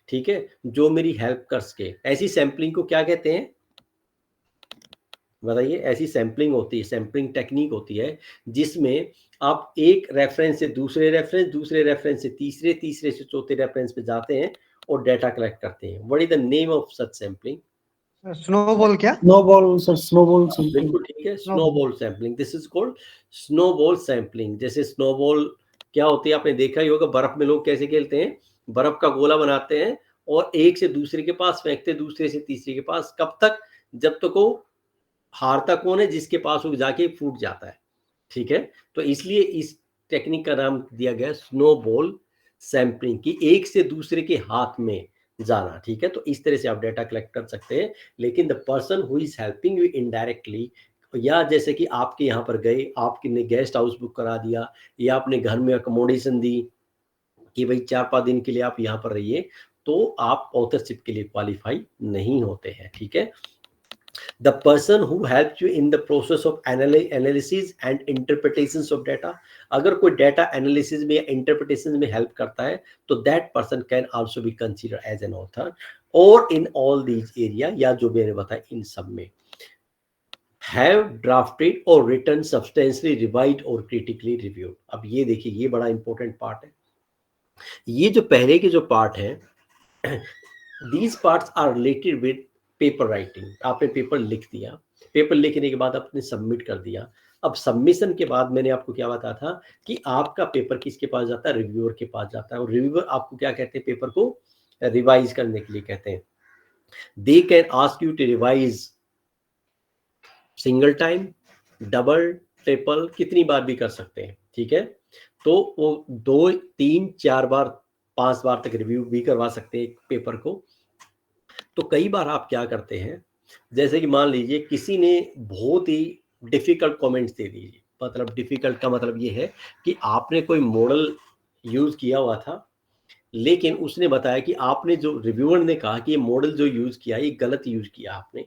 ठीक है, जो मेरी हेल्प कर सके। ऐसी सैम्पलिंग को क्या कहते हैं बताइए? ऐसी सैम्पलिंग होती है, सैम्पलिंग टेक्निक होती है जिसमें आप एक रेफरेंस से दूसरे रेफरेंस, दूसरे रेफरेंस से तीसरे, तीसरे से चौथे रेफरेंस पे जाते हैं और डेटा कलेक्ट करते हैं। What is the name of such sampling? Snowball क्या? Snowball sir, snowball sampling. बिल्कुल ठीक है, snowball sampling. This is called snowball sampling. जैसे स्नोबॉल क्या होती है आपने देखा ही होगा, बर्फ में लोग कैसे खेलते हैं, बर्फ का गोला बनाते हैं और एक से दूसरे के पास फेंकते, दूसरे से तीसरे के पास, कब तक? जब तक वो हारता कौन है? जिसके पास वो जाके फूट जाता है। ठीक है, तो इसलिए इस टेक्निक का नाम दिया गया स्नोबॉल सैम्पलिंग, की एक से दूसरे के हाथ में जाना। ठीक है, तो इस तरह से आप डेटा कलेक्ट कर सकते हैं। लेकिन the person who is helping you indirectly, या जैसे कि आपके यहाँ पर गए, आपने गेस्ट हाउस बुक करा दिया या अपने घर में अकोमोडेशन दी कि भाई 4-5 दिन के लिए आप यहाँ पर रहिए, तो आप ऑथरशिप के लिए क्वालिफाई नहीं होते हैं। ठीक है, the person who helps you in the process of analysis and interpretations of data, अगर कोई data analysis में या interpretation में help करता है तो that person can also be considered as an author, or in all these area, या जो मैंने बताया इन सब में have drafted or written substantially revised or critically reviewed। अब ये देखिए, ये बड़ा इंपॉर्टेंट पार्ट है। ये जो पहले के जो पार्ट है, these parts are related with paper writing. आपने पेपर लिख दिया, पेपर लिखने के बाद आपने सबमिट कर दिया। अब सबमिशन के बाद मैंने आपको क्या बताया था कि आपका पेपर किसके पास जाता है? रिव्यूअर के पास जाता है। और रिव्यूअर आपको क्या कहते हैं? पेपर को रिवाइज करने के लिए कहते हैं। They can ask you to revise single time, double, triple, कितनी बार भी कर सकते हैं। ठीक है, तो वो 2, 3, 4 बार, 5 बार तक रिव्यू भी करवा सकते हैं एक पेपर को। तो कई बार आप क्या करते हैं, जैसे कि मान लीजिए किसी ने बहुत ही डिफिकल्ट कमेंट्स दे दिए। मतलब डिफिकल्ट का मतलब ये है कि आपने कोई मॉडल यूज किया हुआ था, लेकिन उसने बताया कि आपने जो रिव्यूअर ने कहा कि ये मॉडल जो यूज किया ये गलत यूज किया आपने,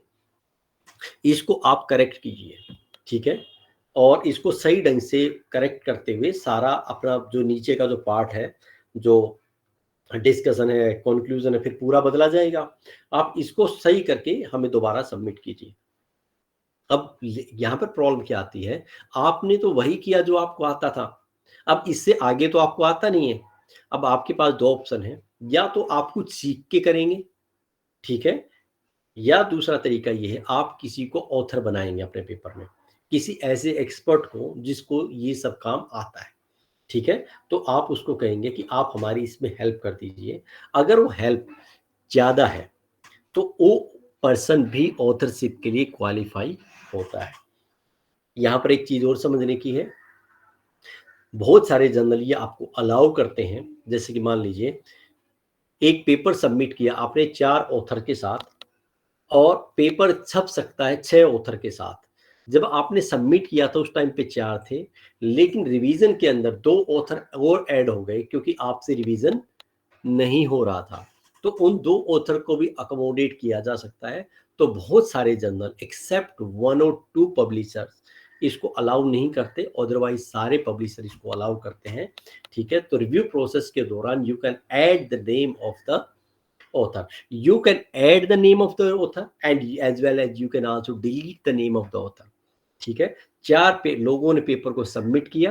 इसको आप करेक्ट कीजिए। ठीक है, और इसको सही ढंग से करेक्ट करते हुए सारा अपना जो नीचे का जो पार्ट है, जो डिस्कशन है, कंक्लूजन है, फिर पूरा बदला जाएगा। आप इसको सही करके हमें दोबारा सबमिट कीजिए। अब यहाँ पर प्रॉब्लम क्या आती है, आपने तो वही किया जो आपको आता था, अब इससे आगे तो आपको आता नहीं है। अब आपके पास 2 ऑप्शन है, या तो आप कुछ सीख के करेंगे, ठीक है, या दूसरा तरीका ये है आप किसी को ऑथर बनाएंगे अपने पेपर में, किसी ऐसे एक्सपर्ट को जिसको ये सब काम आता है। ठीक है, तो आप उसको कहेंगे कि आप हमारी इसमें हेल्प कर दीजिए। अगर वो हेल्प ज़्यादा है तो वो पर्सन भी ऑथरशिप के लिए क्वालिफाई होता है। यहाँ पर एक चीज़ और समझने की है, बहुत सारे जर्नल ये आपको अलाउ करते हैं। जैसे कि मान लीजिए एक पेपर सबमिट किया आपने 4 ऑथर के साथ, और पेपर छप सकता है 6 ऑथर के साथ। जब आपने सबमिट किया था उस टाइम पे 4 थे, लेकिन रिवीजन के अंदर 2 ऑथर और ऐड हो गए क्योंकि आपसे रिवीजन नहीं हो रहा था, तो उन 2 ऑथर को भी अकोमोडेट किया जा सकता है। तो बहुत सारे जर्नल एक्सेप्ट 1 और 2 पब्लिशर्स इसको अलाउ नहीं करते, अदरवाइज सारे पब्लिशर इसको अलाउ करते हैं। ठीक है, तो रिव्यू प्रोसेस के दौरान you can add the name of the author, you can add the name of the author and as well as you can also delete the name of the author। ठीक है, 4 लोगों ने paper को submit किया,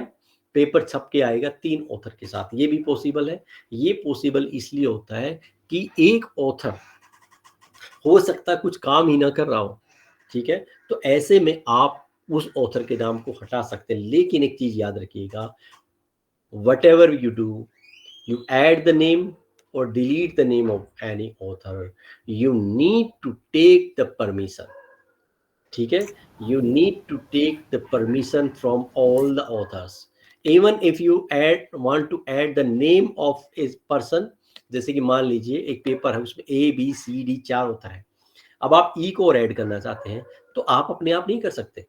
paper छप के आएगा 3 author के साथ, ये भी पॉसिबल है। ये पॉसिबल इसलिए होता है कि एक ऑथर हो सकता है कुछ काम ही ना कर रहा हो। ठीक है, तो ऐसे में आप उस ऑथर के नाम को हटा सकते हैं। लेकिन एक चीज याद रखिएगा, whatever you do, you add the name or delete the name of any author, you need to take the permission। ठीक है, you need to take the permission from all the authors, even if you want to add the name of a person। जैसे कि मान लीजिए एक paper है उसमें ABCD 4 author है, अब आप ई को और ऐड करना चाहते हैं तो आप अपने आप नहीं कर सकते।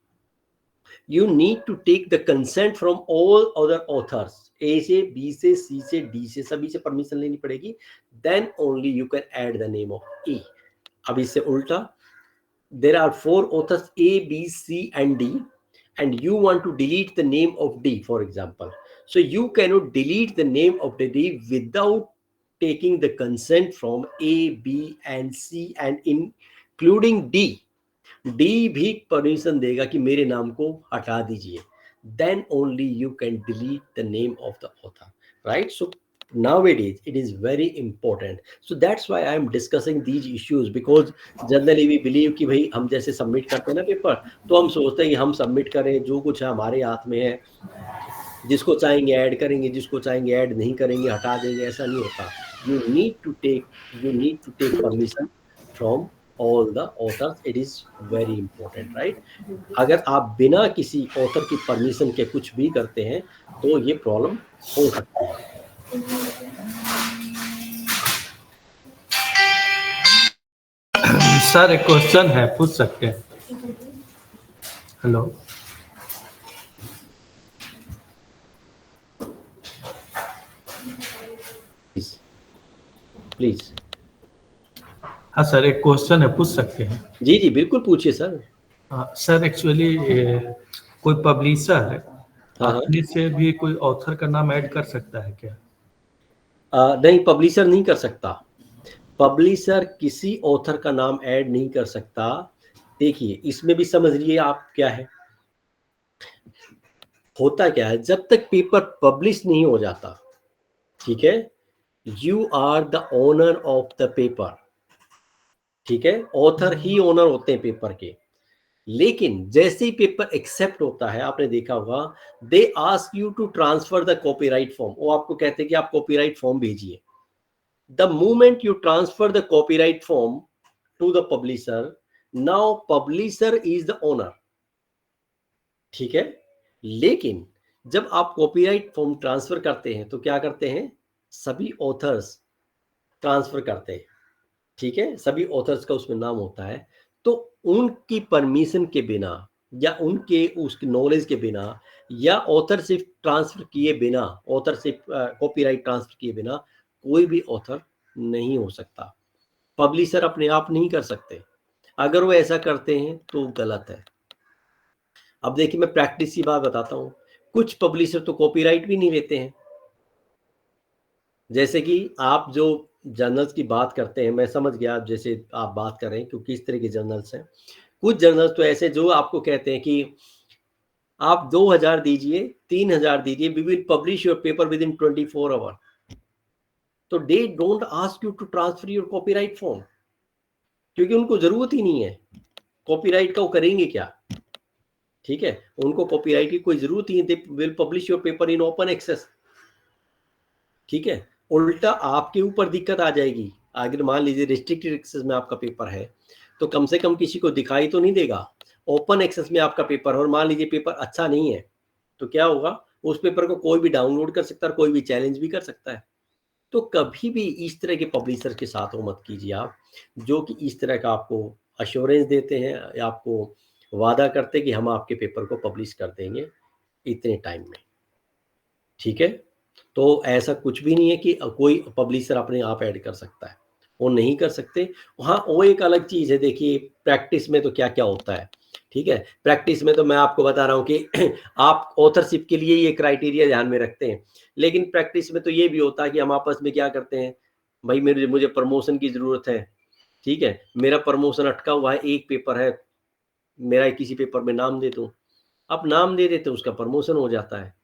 You need to take the consent from all other authors, A से B से C से D से, सभी से परमिशन लेनी पड़ेगी, then only you can add the name of E। अब इससे उल्टा, there are 4 authors A, B, C and D, and you want to delete the name of D, for example, so you cannot delete the name of the D without taking the consent from A, B and C and including D. D भी permission देगा कि मेरे नाम को हटा दीजिए. Then only you can delete the name of the author, right? So nowadays it is very important. So that's why I am discussing these issues, because generally we believe कि भाई हम जैसे सबमिट करते हैं ना पेपर, तो हम सोचते हैं कि हम सबमिट करें, जो कुछ है हमारे हाथ में है, जिसको चाहेंगे ऐड करेंगे, जिसको चाहेंगे ऐड नहीं करेंगे, हटा देंगे. ऐसा नहीं होता. You need to take permission from all the authors. It is very important, right? अगर आप बिना किसी ऑथर की परमिशन के कुछ भी करते हैं तो ये प्रॉब्लम हो सकती है. सर एक क्वेश्चन है, पूछ सकते हैं? Hello, please. हाँ सर एक क्वेश्चन है, पूछ सकते हैं? जी जी बिल्कुल पूछिए सर. सर एक्चुअली कोई पब्लिशर हाँ. अपने से भी कोई ऑथर का नाम ऐड कर सकता है क्या? नहीं, पब्लिशर नहीं कर सकता. पब्लिशर किसी ऑथर का नाम ऐड नहीं कर सकता. देखिए इसमें भी समझ लीजिए आप क्या है, होता क्या है, जब तक पेपर पब्लिश नहीं हो जाता, ठीक है, you are the owner of the paper. ठीक है, ऑथर ही ओनर होते हैं पेपर के. लेकिन जैसे ही पेपर एक्सेप्ट होता है, आपने देखा होगा, they ask you to transfer the copyright form. वो आपको कहते हैं कि आप कॉपीराइट फॉर्म भेजिए. The moment you transfer the copyright form to the publisher, now publisher is the owner. ठीक है, लेकिन जब आप कॉपीराइट फॉर्म ट्रांसफर करते हैं तो क्या करते हैं, सभी ऑथर्स ट्रांसफर करते हैं. ठीक है, सभी ऑथर्स का उसमें नाम होता है. तो उनकी परमिशन के बिना या उनके उसकी नॉलेज के बिना या ऑथरशिप ट्रांसफर किए बिना, ऑथरशिप कॉपीराइट ट्रांसफर किए बिना कोई भी ऑथर नहीं हो सकता. पब्लिशर अपने आप नहीं कर सकते. अगर वो ऐसा करते हैं तो गलत है. अब देखिए मैं प्रैक्टिस की बात बताता हूँ. कुछ पब्लिशर तो कॉपीराइट भी नहीं लेते हैं. जैसे कि आप जो जर्नल्स की बात करते हैं, मैं समझ गया जैसे आप बात कर रहे हैं, क्योंकि इस तरह के जर्नल्स हैं. कुछ जर्नल्स तो ऐसे जो आपको कहते हैं कि आप 2000 दीजिए, 3000 दीजिए, we will publish your paper within 24 hour. तो they don't ask you to transfer your copyright form, क्योंकि उनको जरूरत ही नहीं है. कॉपीराइट का वो करेंगे क्या? ठीक है, उनको कॉपीराइट की कोई जरूरत ही नहीं. They will publish your paper in open access. ठीक है, उल्टा आपके ऊपर दिक्कत आ जाएगी. अगर मान लीजिए रिस्ट्रिक्टेड एक्सेस में आपका पेपर है तो कम से कम किसी को दिखाई तो नहीं देगा. ओपन एक्सेस में आपका पेपर है और मान लीजिए पेपर अच्छा नहीं है, तो क्या होगा, उस पेपर को कोई भी डाउनलोड कर सकता है, कोई भी चैलेंज भी कर सकता है. तो कभी भी इस तरह के पब्लिशर के साथ वो मत कीजिए आप, जो कि इस तरह का आपको अश्योरेंस देते हैं या आपको वादा करते हैं कि हम आपके पेपर को पब्लिश कर देंगे इतने टाइम में. ठीक है, तो ऐसा कुछ भी नहीं है कि कोई पब्लिशर अपने आप ऐड कर सकता है, वो नहीं कर सकते. हाँ, वो एक अलग चीज़ है. देखिए प्रैक्टिस में तो क्या क्या होता है. ठीक है, प्रैक्टिस में तो मैं आपको बता रहा हूँ कि आप ऑथरशिप के लिए ये क्राइटेरिया ध्यान में रखते हैं, लेकिन प्रैक्टिस में तो ये भी होता है कि हम आपस में क्या करते हैं, भाई मुझे प्रमोशन की ज़रूरत है. ठीक है, मेरा प्रमोशन अटका हुआ है, एक पेपर है, मेरा किसी पेपर में नाम दे दूँ. आप नाम दे देते, उसका प्रमोशन हो जाता है.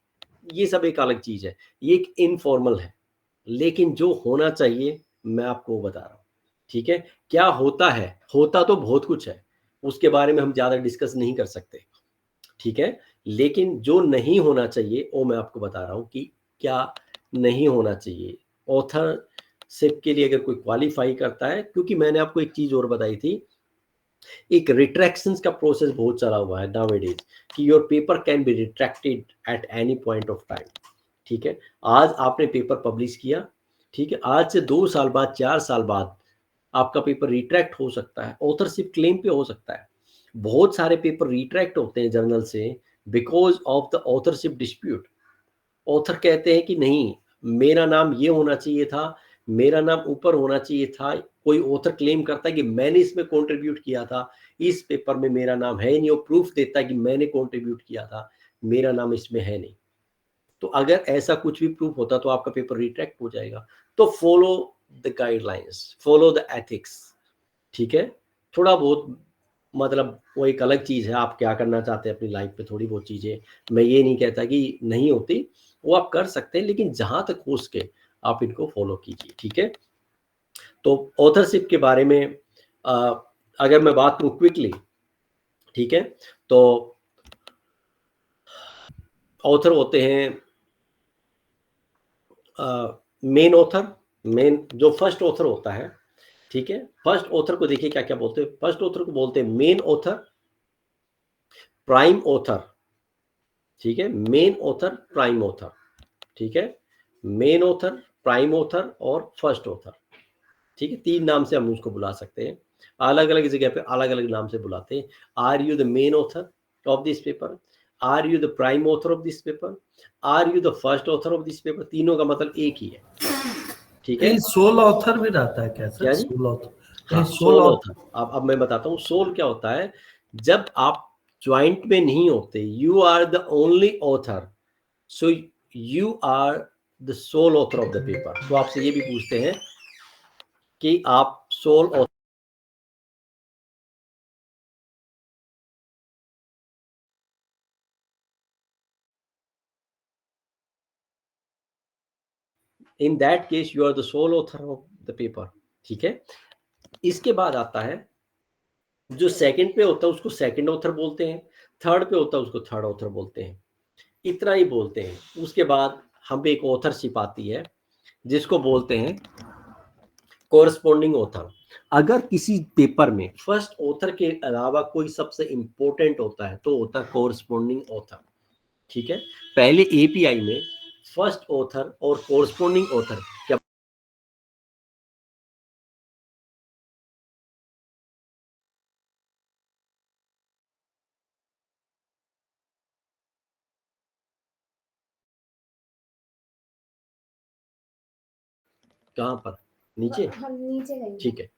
ये सब एक अलग चीज़ है, ये एक इनफॉर्मल है. लेकिन जो होना चाहिए मैं आपको बता रहा हूँ. ठीक है, क्या होता है, होता तो बहुत कुछ है, उसके बारे में हम ज़्यादा डिस्कस नहीं कर सकते. ठीक है, लेकिन जो नहीं होना चाहिए वो मैं आपको बता रहा हूँ कि क्या नहीं होना चाहिए. ऑथरशिप के लिए अगर कोई क्वालिफाई करता है, क्योंकि मैंने आपको एक चीज़ और बताई थी, एक रिट्रैक्शंस का प्रोसेस बहुत चला हुआ है नाउअडेज कि your paper can be retracted at any point of time. ठीक है, आज आपने पेपर पब्लिश किया, ठीक है, आज से 2 साल बाद, 4 साल बाद आपका पेपर रिट्रैक्ट हो सकता है, ऑथरशिप क्लेम पे हो सकता है. बहुत सारे पेपर रिट्रैक्ट होते हैं जर्नल से because of the authorship dispute. Author कहते हैं कि नहीं, मेरा नाम ये होना चाहिए था, मेरा नाम ऊपर होना चाहिए था. कोई ऑथर क्लेम करता है कि मैंने इसमें कंट्रीब्यूट किया था, इस पेपर में मेरा नाम है नहीं, वो प्रूफ देता है कि मैंने कंट्रीब्यूट किया था, मेरा नाम इसमें है नहीं. तो अगर ऐसा कुछ भी प्रूफ होता तो आपका पेपर रिट्रैक्ट हो जाएगा. तो follow the guidelines, follow the ethics, ठीक है। थोड़ा बहुत मतलब वो एक अलग चीज़ है, आप क्या करना चाहते हैं अपनी लाइफ में, थोड़ी बहुत चीज़ें, मैं ये नहीं कहता कि नहीं होती, वो आप कर सकते हैं, लेकिन जहाँ तक हो सके आप इनको फॉलो कीजिए, ठीक है। तो ऑथरशिप के बारे में अगर मैं बात करूँ क्विकली, ठीक है, तो ऑथर होते हैं मेन ऑथर, मेन जो फर्स्ट ऑथर होता है, ठीक है। फर्स्ट ऑथर को देखिए क्या क्या बोलते हैं, फर्स्ट ऑथर को बोलते हैं मेन ऑथर, प्राइम ऑथर, ठीक है, मेन ऑथर, प्राइम ऑथर, ठीक है, मेन ऑथर, प्राइम ऑथर और फर्स्ट ऑथर, ठीक है। 3 नाम से हम उसको बुला सकते हैं, अलग अलग जगह पे अलग अलग नाम से बुलाते हैं। Are you the main author of this paper, are you the prime author of this paper, are you the first author of this paper, तीनों का मतलब एक ही है, ठीक है। सोल ऑथर भी रहता है क्या सर? क्या जी? सोल ऑथर, हाँ, सोल ऑथर। अब मैं बताता हूँ सोल क्या होता है। जब आप ज्वाइंट में नहीं होते, you are the only author, so you are the sole author of the paper. तो आपसे ये भी पूछते हैं कि आप sole author, in that case you are the sole author of the paper, ठीक है। इसके बाद आता है जो सेकंड पे होता है उसको सेकंड ऑथर बोलते हैं, थर्ड पे होता है उसको थर्ड ऑथर बोलते हैं, इतना ही बोलते हैं। उसके बाद हम एक ऑथरशिप आती है जिसको बोलते हैं कोरस्पॉन्डिंग ऑथर। अगर किसी पेपर में फर्स्ट ऑथर के अलावा कोई सबसे इंपॉर्टेंट होता है तो होता है कोरस्पॉन्डिंग ऑथर, ठीक है। पहले एपीआई में फर्स्ट ऑथर और कोरस्पॉन्डिंग ऑथर क्या कहाँ पर नीचे, हम नीचे गए, ठीक है।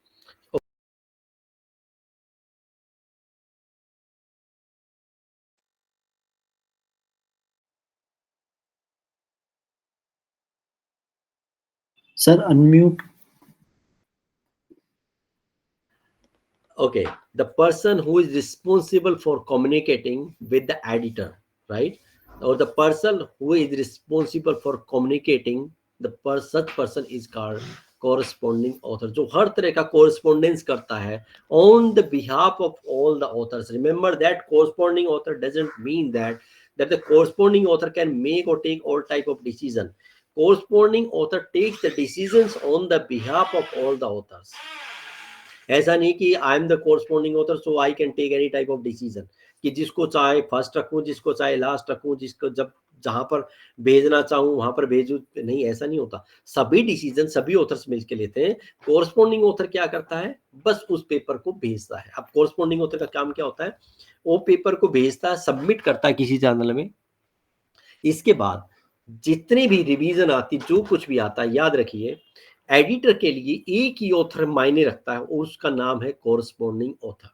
Sir unmute. Okay, the person who is responsible for communicating with the editor, right? Or the person who is responsible for communicating such person is called corresponding author, जो हर तरह का correspondence करता है on the behalf of all the authors. Remember that corresponding author doesn't mean that the corresponding author can make or take all type of decision. Corresponding author takes the decisions on the behalf of all the authors. ऐसा नहीं कि I am the corresponding author so I can take any type of decision, कि जिसको चाहे first रखूं, जिसको चाहे last रखूं, जिसको जब जहां पर भेजना चाहूं वहां पर भेजूं, नहीं, ऐसा नहीं होता। सभी डिसीजन सभी ऑथर्स मिलकर लेते हैं। कोरस्पॉन्डिंग ऑथर क्या करता है, बस उस पेपर को भेजता है। अब कोरस्पॉन्डिंग ऑथर का काम क्या होता है, वो पेपर को भेजता है, सबमिट करता है किसी जर्नल में। इसके बाद जितने भी रिवीजन आती, जो कुछ भी आता है, याद रखिए एडिटर के लिए एक ही ऑथर मायने रखता है, उसका नाम है कोरस्पॉन्डिंग ऑथर,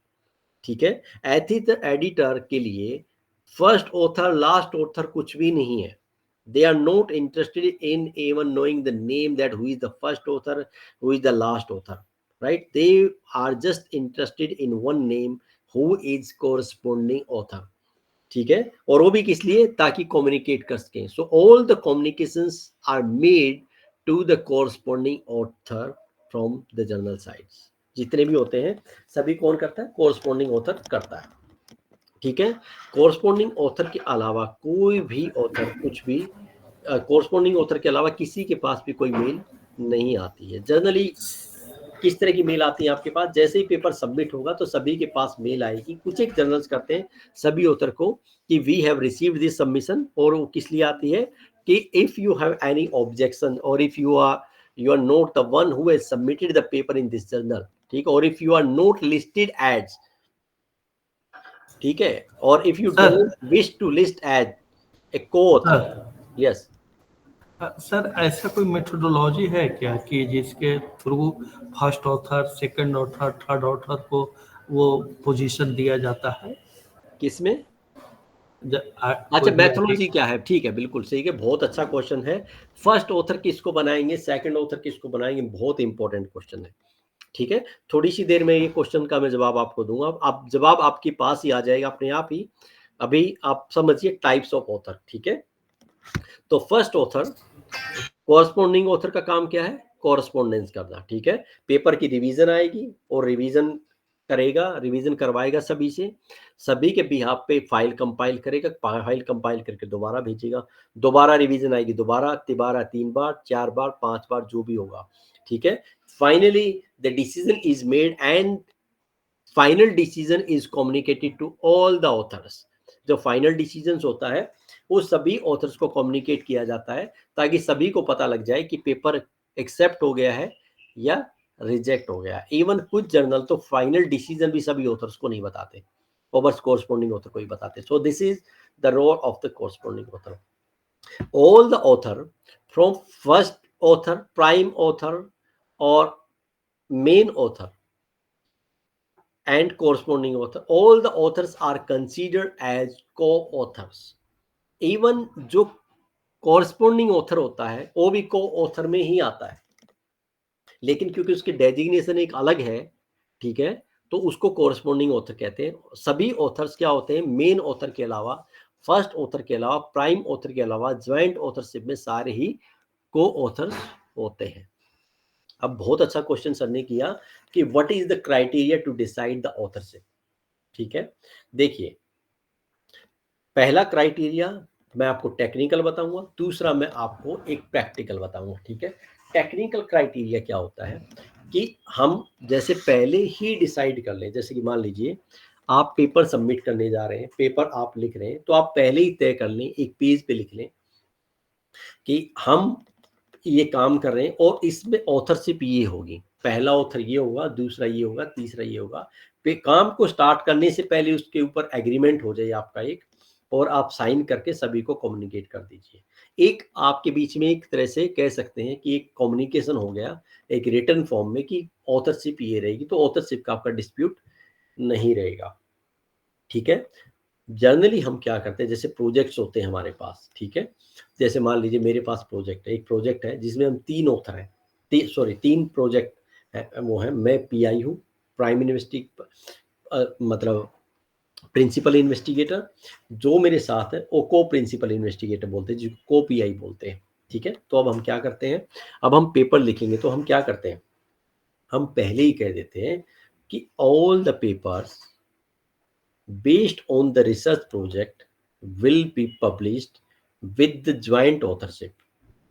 ठीक है। एडिटर के लिए फर्स्ट ऑथर लास्ट ऑथर कुछ भी नहीं है। They are not interested in even knowing the name that who is the first author, who is the last author, right. They are just interested in one name, who is corresponding author, ठीक है। और वो भी किस लिए, ताकि communicate कर सकें। So all the communications are made to the corresponding author from the journal sites। जितने भी होते हैं सभी कौन करता है, कोरस्पॉन्डिंग ऑथर करता है, ठीक है। कोरस्पॉन्डिंग ऑथर के अलावा कोई भी ऑथर कुछ भी, कोरस्पॉन्डिंग ऑथर के अलावा किसी के पास भी कोई मेल नहीं आती है। जनरली किस तरह की मेल आती है आपके पास, जैसे ही पेपर सबमिट होगा तो सभी के पास मेल आएगी। कुछ एक जर्नल्स करते हैं सभी ऑथर को कि we have received this submission, और वो किस लिए आती है कि if you have any objection or if you are not the one who has submitted the paper in this journal, ठीक है, or if you are not listed as, ठीक है, or if you don't wish to list as a co-author, yes। Sir ऐसा कोई methodology है क्या कि जिसके through first author, second author, third author को वो पोजीशन दिया जाता है? किसमें? अच्छा, मैथोलॉजी क्या है, ठीक है, बिल्कुल सही है, बहुत अच्छा क्वेश्चन है। फर्स्ट ऑथर किसको बनाएंगे, सेकंड ऑथर किसको बनाएंगे, बहुत इंपॉर्टेंट क्वेश्चन है। ठीक है, थोड़ी सी देर में ये क्वेश्चन का मैं जवाब आपको दूंगा। आप जवाब आपके पास ही आ जाएगा अपने आप ही। अभी आप समझिए टाइप्स ऑफ ऑथर। ठीक है, तो फर्स्ट ऑथर, कॉरस्पॉन्डिंग ऑथर का काम क्या है, कॉरस्पॉन्डेंस करना। ठीक है, पेपर की रिवीजन आएगी और रिवीजन करेगा, रिवीजन करवाएगा सभी से, सभी के बिहाफ पे फाइल कंपाइल करेगा, फाइल कंपाइल करके दोबारा भेजेगा, दोबारा रिवीजन आएगी, दोबारा तिबारा 3 बार 4 बार 5 बार जो भी होगा। ठीक है, finally the decision is made and final decision is communicated to all the authors. जो फाइनल डिसीजन होता है वो सभी ऑथर्स को कम्युनिकेट किया जाता है, ताकि सभी को पता लग जाए कि पेपर एक्सेप्ट हो गया है या रिजेक्ट हो गया है। इवन कुछ जर्नल तो फाइनल डिसीजन भी सभी ऑथर्स को नहीं बताते, वो बस कोरस्पॉन्डिंग ऑथर को ही बताते। So this is the role of the corresponding author. All the author from first author, prime author और main author and corresponding author, all the authors are considered as co-authors। even जो corresponding author होता है वो भी co-author में ही आता है, लेकिन क्योंकि उसकी डेजिग्नेशन एक अलग है, ठीक है, तो उसको corresponding author कहते हैं। सभी ऑथर्स क्या होते हैं, मेन ऑथर के अलावा, फर्स्ट ऑथर के अलावा, प्राइम ऑथर के अलावा, ज्वाइंट ऑथरशिप में सारे ही को-ऑथर्स होते हैं। अब बहुत अच्छा क्वेश्चन सर ने किया कि what is the criteria to decide the authorship. ठीक है, देखिए, पहला क्राइटेरिया मैं आपको टेक्निकल बताऊंगा, दूसरा मैं आपको एक प्रैक्टिकल बताऊंगा। ठीक है, टेक्निकल क्राइटेरिया क्या होता है कि हम जैसे पहले ही डिसाइड कर लें, जैसे कि मान लीजिए आप पेपर सबमिट करने जा रहे हैं, पेपर आप लिख रहे हैं, तो आप पहले ही तय कर लें, एक पेज पे लिख लें कि हम ये काम कर रहे हैं और इसमें ऑथरशिप ये होगी, पहला ऑथर ये होगा, दूसरा ये होगा, तीसरा ये होगा। काम को स्टार्ट करने से पहले उसके ऊपर एग्रीमेंट हो जाए आपका एक, और आप साइन करके सभी को कम्युनिकेट कर दीजिए। एक आपके बीच में एक तरह से कह सकते हैं कि एक कम्युनिकेशन हो गया एक रिटन फॉर्म में कि ऑथरशिप ये रहेगी, तो ऑथरशिप का आपका डिस्प्यूट नहीं रहेगा। ठीक है, जनरली हम क्या करते हैं, जैसे प्रोजेक्ट्स होते हैं हमारे पास, ठीक है, जैसे मान लीजिए मेरे पास प्रोजेक्ट है, एक प्रोजेक्ट है जिसमें हम 3 ऑथर हैं, 3 प्रोजेक्ट है, वो है, मैं पीआई हूँ, प्राइम मतलब प्रिंसिपल इन्वेस्टिगेटर, जो मेरे साथ है वो को प्रिंसिपल इन्वेस्टिगेटर बोलते हैं, जिसको को पीआई बोलते हैं। ठीक है, तो अब हम क्या करते हैं, अब हम पेपर लिखेंगे तो हम क्या करते हैं, हम पहले ही कह देते हैं कि all the papers based on the research project will be published with the joint authorship।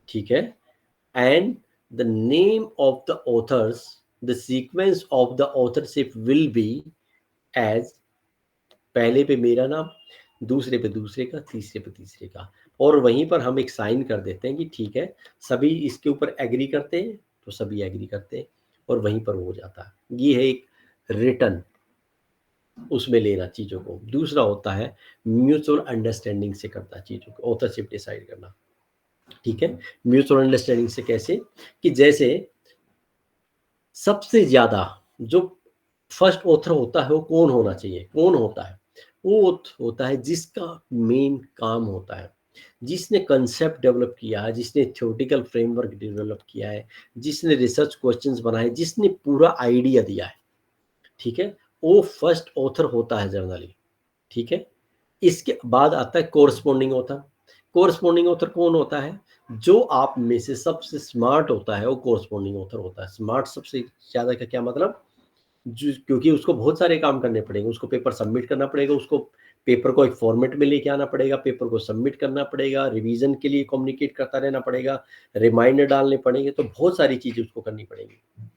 ठीक है, and the name of the authors, the sequence of the authorship will be as, पहले पे मेरा नाम, दूसरे पे दूसरे का, तीसरे पे तीसरे का, और वहीं पर हम एक साइन कर देते हैं कि ठीक है, सभी इसके ऊपर एग्री करते हैं, तो सभी एग्री करते हैं और वहीं पर हो जाता है। ये है एक रिटर्न, उसमें लेना चीज़ों को। दूसरा होता है म्यूचुअल अंडरस्टैंडिंग से करना चीज़ों को, ऑथरशिप डिसाइड करना। ठीक है, म्यूचुअल अंडरस्टैंडिंग से कैसे, कि जैसे सबसे ज़्यादा जो फर्स्ट ऑथर होता है वो कौन होना चाहिए, कौन होता है, वो होता है जिसका मेन काम होता है, जिसने कंसेप्ट डेवलप किया है, जिसने थ्योरेटिकल फ्रेमवर्क डेवलप किया है, जिसने रिसर्च क्वेश्चंस बनाए, जिसने पूरा आइडिया दिया है। ठीक है, वो फर्स्ट ऑथर होता है जनरली। ठीक है, इसके बाद आता है कोरस्पॉन्डिंग ऑथर। कोरस्पॉन्डिंग ऑथर कौन होता है, जो आप में से सबसे स्मार्ट होता है वो कोरस्पॉन्डिंग ऑथर होता है। स्मार्ट सबसे ज़्यादा का क्या मतलब, क्योंकि उसको बहुत सारे काम करने पड़ेंगे, उसको पेपर सबमिट करना पड़ेगा, उसको पेपर को एक फॉर्मेट में लेके आना पड़ेगा, पेपर को सबमिट करना पड़ेगा, रिवीजन के लिए कम्युनिकेट करता रहना पड़ेगा, रिमाइंडर डालने पड़ेंगे, तो बहुत सारी चीज़ें उसको करनी पड़ेंगी।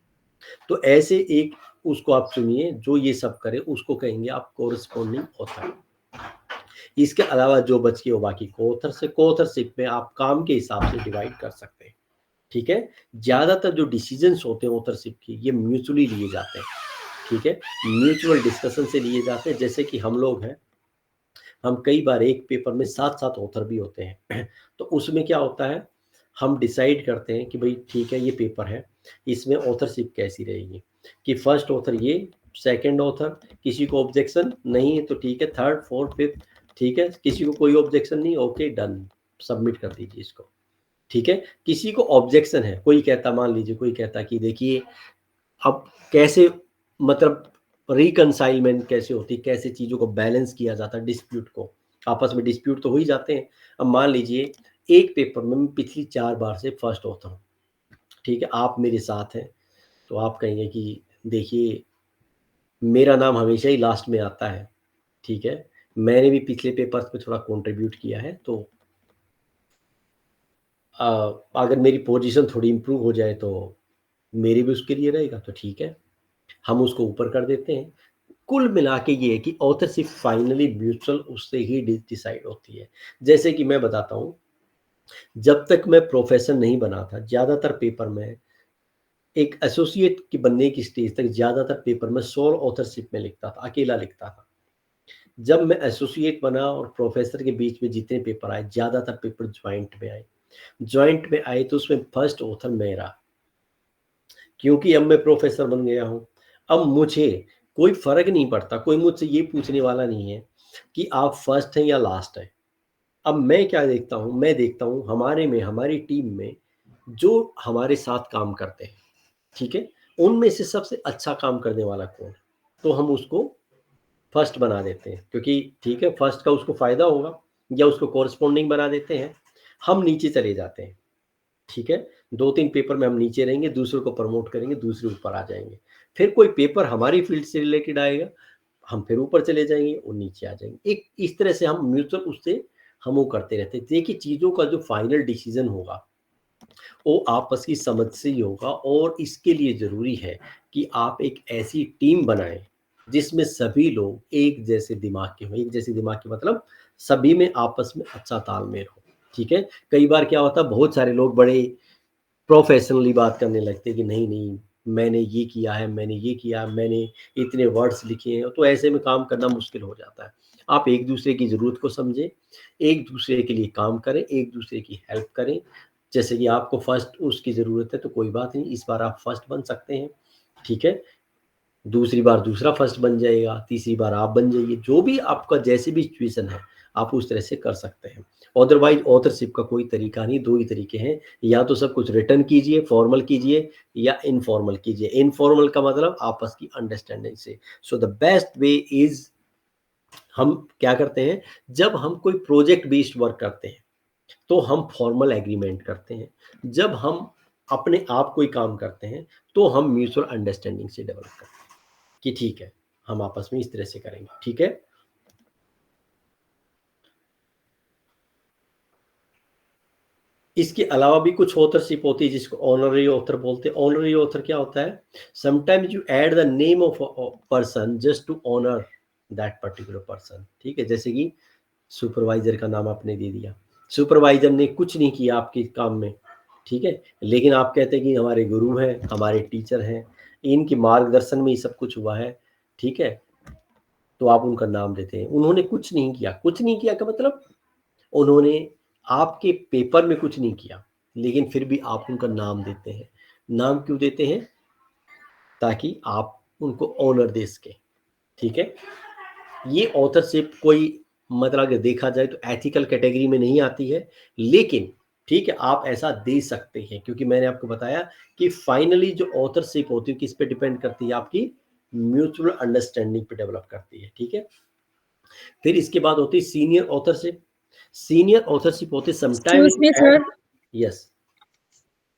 तो ऐसे एक उसको आप चुनिए जो ये सब करे, उसको कहेंगे आप कोरस्पॉन्डिंग ऑथर। इसके अलावा जो बच के वो बाकी कोऑथर से, कोऑथरशिप में आप काम के हिसाब से डिवाइड कर सकते हैं। ठीक है, ज़्यादातर जो डिसीजंस होते हैं ऑथरशिप की, ये म्यूचुअली लिए जाते हैं। ठीक है, म्यूचुअल डिस्कशन से लिए जाते हैं। जैसे कि हम लोग हैं, हम कई बार एक पेपर में 7 ऑथर भी होते हैं तो उसमें क्या होता है, हम डिसाइड करते हैं कि भाई ठीक है, ये पेपर है, इसमें ऑथरशिप कैसी रहेगी, कि फर्स्ट ऑथर ये, सेकंड ऑथर, किसी को ऑब्जेक्शन नहीं है तो ठीक है, थर्ड, फोर्थ, फिफ्थ, ठीक है, किसी को कोई ऑब्जेक्शन नहीं, ओके डन, सबमिट कर दीजिए इसको। ठीक है, किसी को ऑब्जेक्शन है, कोई कहता, मान लीजिए कोई कहता कि देखिए अब कैसे मतलब रिकंसाइलमेंट कैसे होती, कैसे चीज़ों को बैलेंस किया जाता है, डिस्प्यूट को, आपस में डिस्प्यूट तो हो ही जाते हैं। अब मान लीजिए एक पेपर में मैं पिछली 4 बार से फर्स्ट होता हूँ, ठीक है, आप मेरे साथ हैं, तो आप कहेंगे कि देखिए मेरा नाम हमेशा ही लास्ट में आता है, ठीक है, मैंने भी पिछले पेपर्स में थोड़ा कंट्रीब्यूट किया है, तो अगर मेरी पोजीशन थोड़ी इम्प्रूव हो जाए तो मेरे भी उसके लिए रहेगा, तो ठीक है, हम उसको ऊपर कर देते हैं। कुल मिला के ये है कि ऑथरशिप फाइनली म्यूचुअल उससे ही डिसाइड होती है। जैसे कि मैं बताता हूँ, जब तक मैं प्रोफेसर नहीं बना था, ज़्यादातर पेपर में एक एसोसिएट के बनने की स्टेज तक ज़्यादातर पेपर में सोल ऑथरशिप में लिखता था, अकेला लिखता था। जब मैं एसोसिएट बना और प्रोफेसर के बीच में जितने पेपर आए, ज़्यादातर पेपर ज्वाइंट में आए। ज्वाइंट में आए तो उसमें फर्स्ट ऑथर मैं रहा, क्योंकि अब मैं प्रोफेसर बन गया हूँ। अब मुझे कोई फ़र्क नहीं पड़ता, कोई मुझसे ये पूछने वाला नहीं है कि आप फर्स्ट हैं या लास्ट हैं। अब मैं क्या देखता हूँ, मैं देखता हूँ हमारे में, हमारी टीम में जो हमारे साथ काम करते हैं, ठीक है, उनमें से सबसे अच्छा काम करने वाला कौन है, तो हम उसको फर्स्ट बना देते हैं, क्योंकि ठीक है फर्स्ट का उसको फ़ायदा होगा, या उसको कॉरस्पॉन्डिंग बना देते हैं। हम नीचे चले जाते हैं, ठीक है, 2-3 पेपर में हम नीचे रहेंगे, दूसरों को प्रमोट करेंगे, दूसरे ऊपर आ जाएँगे। फिर कोई पेपर हमारी फील्ड से रिलेटेड आएगा, हम फिर ऊपर चले जाएँगे और नीचे आ जाएँगे। एक इस तरह से हम म्यूचुअल उससे हम वो करते रहते हैं। देखिए चीज़ों का जो फाइनल डिसीज़न होगा, वो आपस की समझ से ही होगा, और इसके लिए ज़रूरी है कि आप एक ऐसी टीम बनाएँ, जिसमें सभी लोग एक जैसे दिमाग के हों। एक जैसे दिमाग के मतलब सभी में आपस में अच्छा तालमेल हो, ठीक है? कई बार क्या होता है, बहुत सारे लोग बड़े प्रोफेशनली बात करने लगते हैं कि नहीं नहीं मैंने ये किया है, मैंने ये किया, मैंने इतने वर्ड्स लिखे हैं, तो ऐसे में काम करना मुश्किल हो जाता है। आप एक दूसरे की ज़रूरत को समझें, एक दूसरे के लिए काम करें, एक दूसरे की हेल्प करें। जैसे कि आपको फर्स्ट उसकी ज़रूरत है तो कोई बात नहीं, इस बार आप फर्स्ट बन सकते हैं, ठीक है, दूसरी बार दूसरा फर्स्ट बन जाएगा, तीसरी बार आप बन जाइए, जो भी आपका जैसे भी सिचुएशन है, आप उस तरह से कर सकते हैं। अदरवाइज़ ऑथरशिप का कोई तरीका नहीं, 2 ही तरीके हैं, या तो सब कुछ रिटन कीजिए, फॉर्मल कीजिए, या इनफॉर्मल कीजिए। इनफॉर्मल का मतलब आपस की अंडरस्टैंडिंग से। So the best way is, हम क्या करते हैं, जब हम कोई प्रोजेक्ट बेस्ड वर्क करते हैं, तो हम फॉर्मल एग्रीमेंट करते हैं। जब हम अपने आप कोई काम करते हैं, तो हम म्यूचुअल अंडरस्टैंडिंग से डेवलप करते हैं। कि ठीक है, हम आपस में इस तरह से करेंगे, ठीक है? इसके अलावा भी कुछ ऑथरशिप होती है जिसको ऑनररी ऑथर बोलते हैं। ऑनररी ऑथर क्या होता है? Sometimes you add the name of a person just to honour that particular person, ठीक है? जैसे कि सुपरवाइजर का नाम आपने दे दिया। सुपरवाइजर ने कुछ नहीं किया आपके काम में, ठीक है? लेकिन आप कहते हैं कि हमारे गुरु हैं, हमारे टीचर हैं, इनके मार्गदर्शन में ये सब कुछ हुआ है, ठीक है? तो आप उनका नाम देते हैं। उन्होंने कुछ नहीं किया। कुछ नहीं किया का मतलब उन्होंने आपके पेपर में कुछ नहीं किया, लेकिन फिर भी आप उनका नाम देते हैं। नाम क्यों देते हैं? ताकि आप उनको ऑनर दे सकें, ठीक है? ये ऑथरशिप कोई मतलब अगर देखा जाए तो एथिकल कैटेगरी में नहीं आती है, लेकिन ठीक है, आप ऐसा दे सकते हैं, क्योंकि मैंने आपको बताया कि फाइनली जो ऑथरशिप होती है किस पे डिपेंड करती है, आपकी म्यूचुअल अंडरस्टैंडिंग पे डेवलप करती है, ठीक है? फिर इसके बाद होती है सीनियर ऑथरशिप। सीनियर ऑथरशिप होती है sometime excuse me sir. Yes.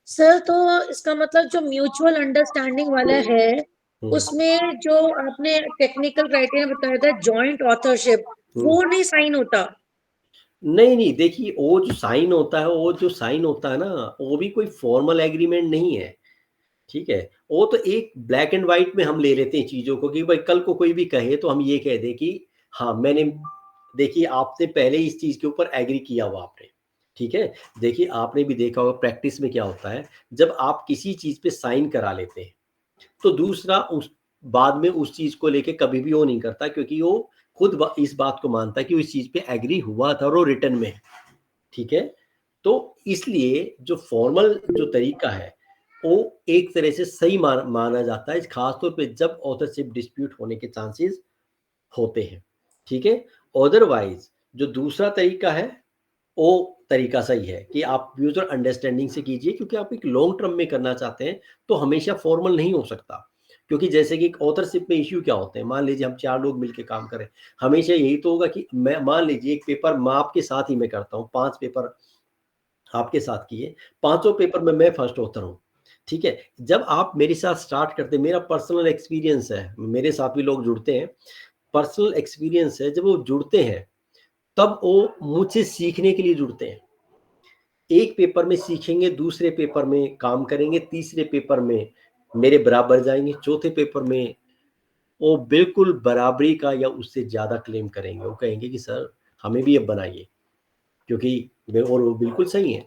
Sir तो इसका मतलब जो म्यूचुअल अंडरस्टैंडिंग वाला है, हम्म, उसमें जो आपने टेक्निकल क्राइटेरिया बताया था जॉइंट ऑथरशिप, हम्म। वो नहीं साइन होता। नहीं नहीं, देखिए वो जो साइन होता है, वो जो साइन होता है ना, वो भी कोई फॉर्मल एग्रीमेंट नहीं है, ठीक है? वो तो एक ब्लैक एंड व्हाइट में हम ले लेते हैं चीज़ों को कि भाई कल को कोई भी कहे तो हम ये कह दें कि हाँ, मैंने देखिए आपने पहले इस चीज़ के ऊपर एग्री किया हुआ आपने, ठीक है? देखिए आपने भी देखा होगा प्रैक्टिस में क्या होता है, जब आप किसी चीज़ पे साइन करा लेते हैं, तो दूसरा उस बाद में उस चीज़ को लेके कभी भी वो नहीं करता, क्योंकि वो खुद इस बात को मानता है कि वो इस चीज़ पे एग्री हुआ था और वो रिटर्न में है, ठीक है? तो इसलिए जो फॉर्मल जो तरीका है, वो एक तरह से सही माना जाता है, खास तौर पे जब ऑथरशिप डिस्प्यूट होने के चांसेस होते हैं, ठीक है? अदरवाइज जो दूसरा तरीका है वो तरीका सही है कि आप म्यूचुअल अंडरस्टैंडिंग से कीजिए, क्योंकि आप एक लॉन्ग टर्म में करना चाहते हैं तो हमेशा फॉर्मल नहीं हो सकता। क्योंकि जैसे कि ऑथरशिप में इश्यू क्या होते हैं, मान लीजिए हम 4 लोग मिलकर काम करें, हमेशा यही तो होगा कि मैं मान लीजिए एक पेपर मैं आपके साथ ही मैं करता हूँ, 5 पेपर आपके साथ किए, 5 पेपर में मैं फर्स्ट ऑथर हूँ, ठीक है। जब आप मेरे साथ स्टार्ट करते, मेरा पर्सनल एक्सपीरियंस है, मेरे साथ भी लोग जुड़ते हैं, पर्सनल एक्सपीरियंस है, जब वो जुड़ते हैं तब वो मुझसे सीखने के लिए जुड़ते हैं। एक पेपर में सीखेंगे, दूसरे पेपर में काम करेंगे, तीसरे पेपर में मेरे बराबर जाएंगे, चौथे पेपर में वो बिल्कुल बराबरी का या उससे ज़्यादा क्लेम करेंगे। वो कहेंगे कि सर हमें भी अब बनाइए, क्योंकि और वो बिल्कुल सही है,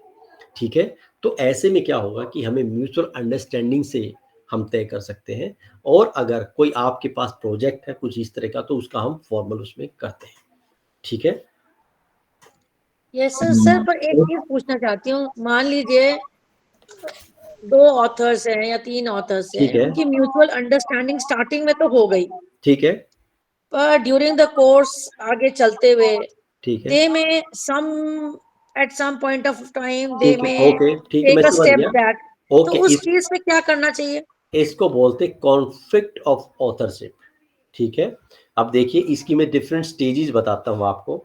ठीक है। तो ऐसे में क्या होगा कि हमें म्यूचुअल अंडरस्टैंडिंग से हम तय कर सकते हैं, और अगर कोई आपके पास प्रोजेक्ट है कुछ इस तरह का तो उसका हम फॉर्मल उसमें करते हैं, ठीक है। Yes sir. सर पर एक चीज पूछना चाहती हूँ, मान लीजिए 2 ऑथर्स हैं या 3 ऑथर्स ठीक हैं, है, उनकी म्यूचुअल अंडरस्टैंडिंग स्टार्टिंग में तो हो गई, ठीक है, पर ड्यूरिंग द कोर्स आगे चलते हुए ठीक है, they may some at some point of time they ठीक है, में ओके, ठीक है, मैं टेक अ समझ स्टेप गया। बैक, तो ओके, उस केस में क्या करना चाहिए? इसको बोलते कॉन्फ्लिक्ट ऑफ ऑथरशिप, ठीक है। अब देखिए इसकी मैं डिफरेंट स्टेजेस बताता हूँ आपको।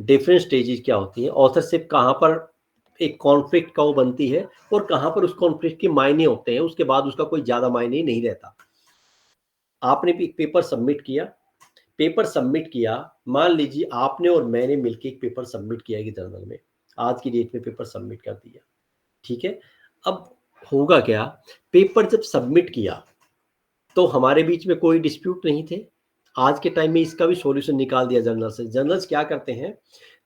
डिफरेंट स्टेजेस क्या होती है, ऑथरशिप कहाँ पर एक कॉन्फ्लिक्ट का वो बनती है और कहाँ पर उस कॉन्फ्लिक्ट के मायने होते हैं, उसके बाद उसका कोई ज़्यादा मायने नहीं रहता। आपने भी एक पेपर सबमिट किया, मान लीजिए आपने और मैंने मिलकर एक पेपर सबमिट किया है जर्नल में, आज की डेट में पेपर सबमिट कर दिया, ठीक है। अब होगा क्या, पेपर जब सबमिट किया तो हमारे बीच में कोई डिस्प्यूट नहीं थे। आज के टाइम में इसका भी सॉल्यूशन निकाल दिया जर्नल से। जर्नल्स क्या करते हैं,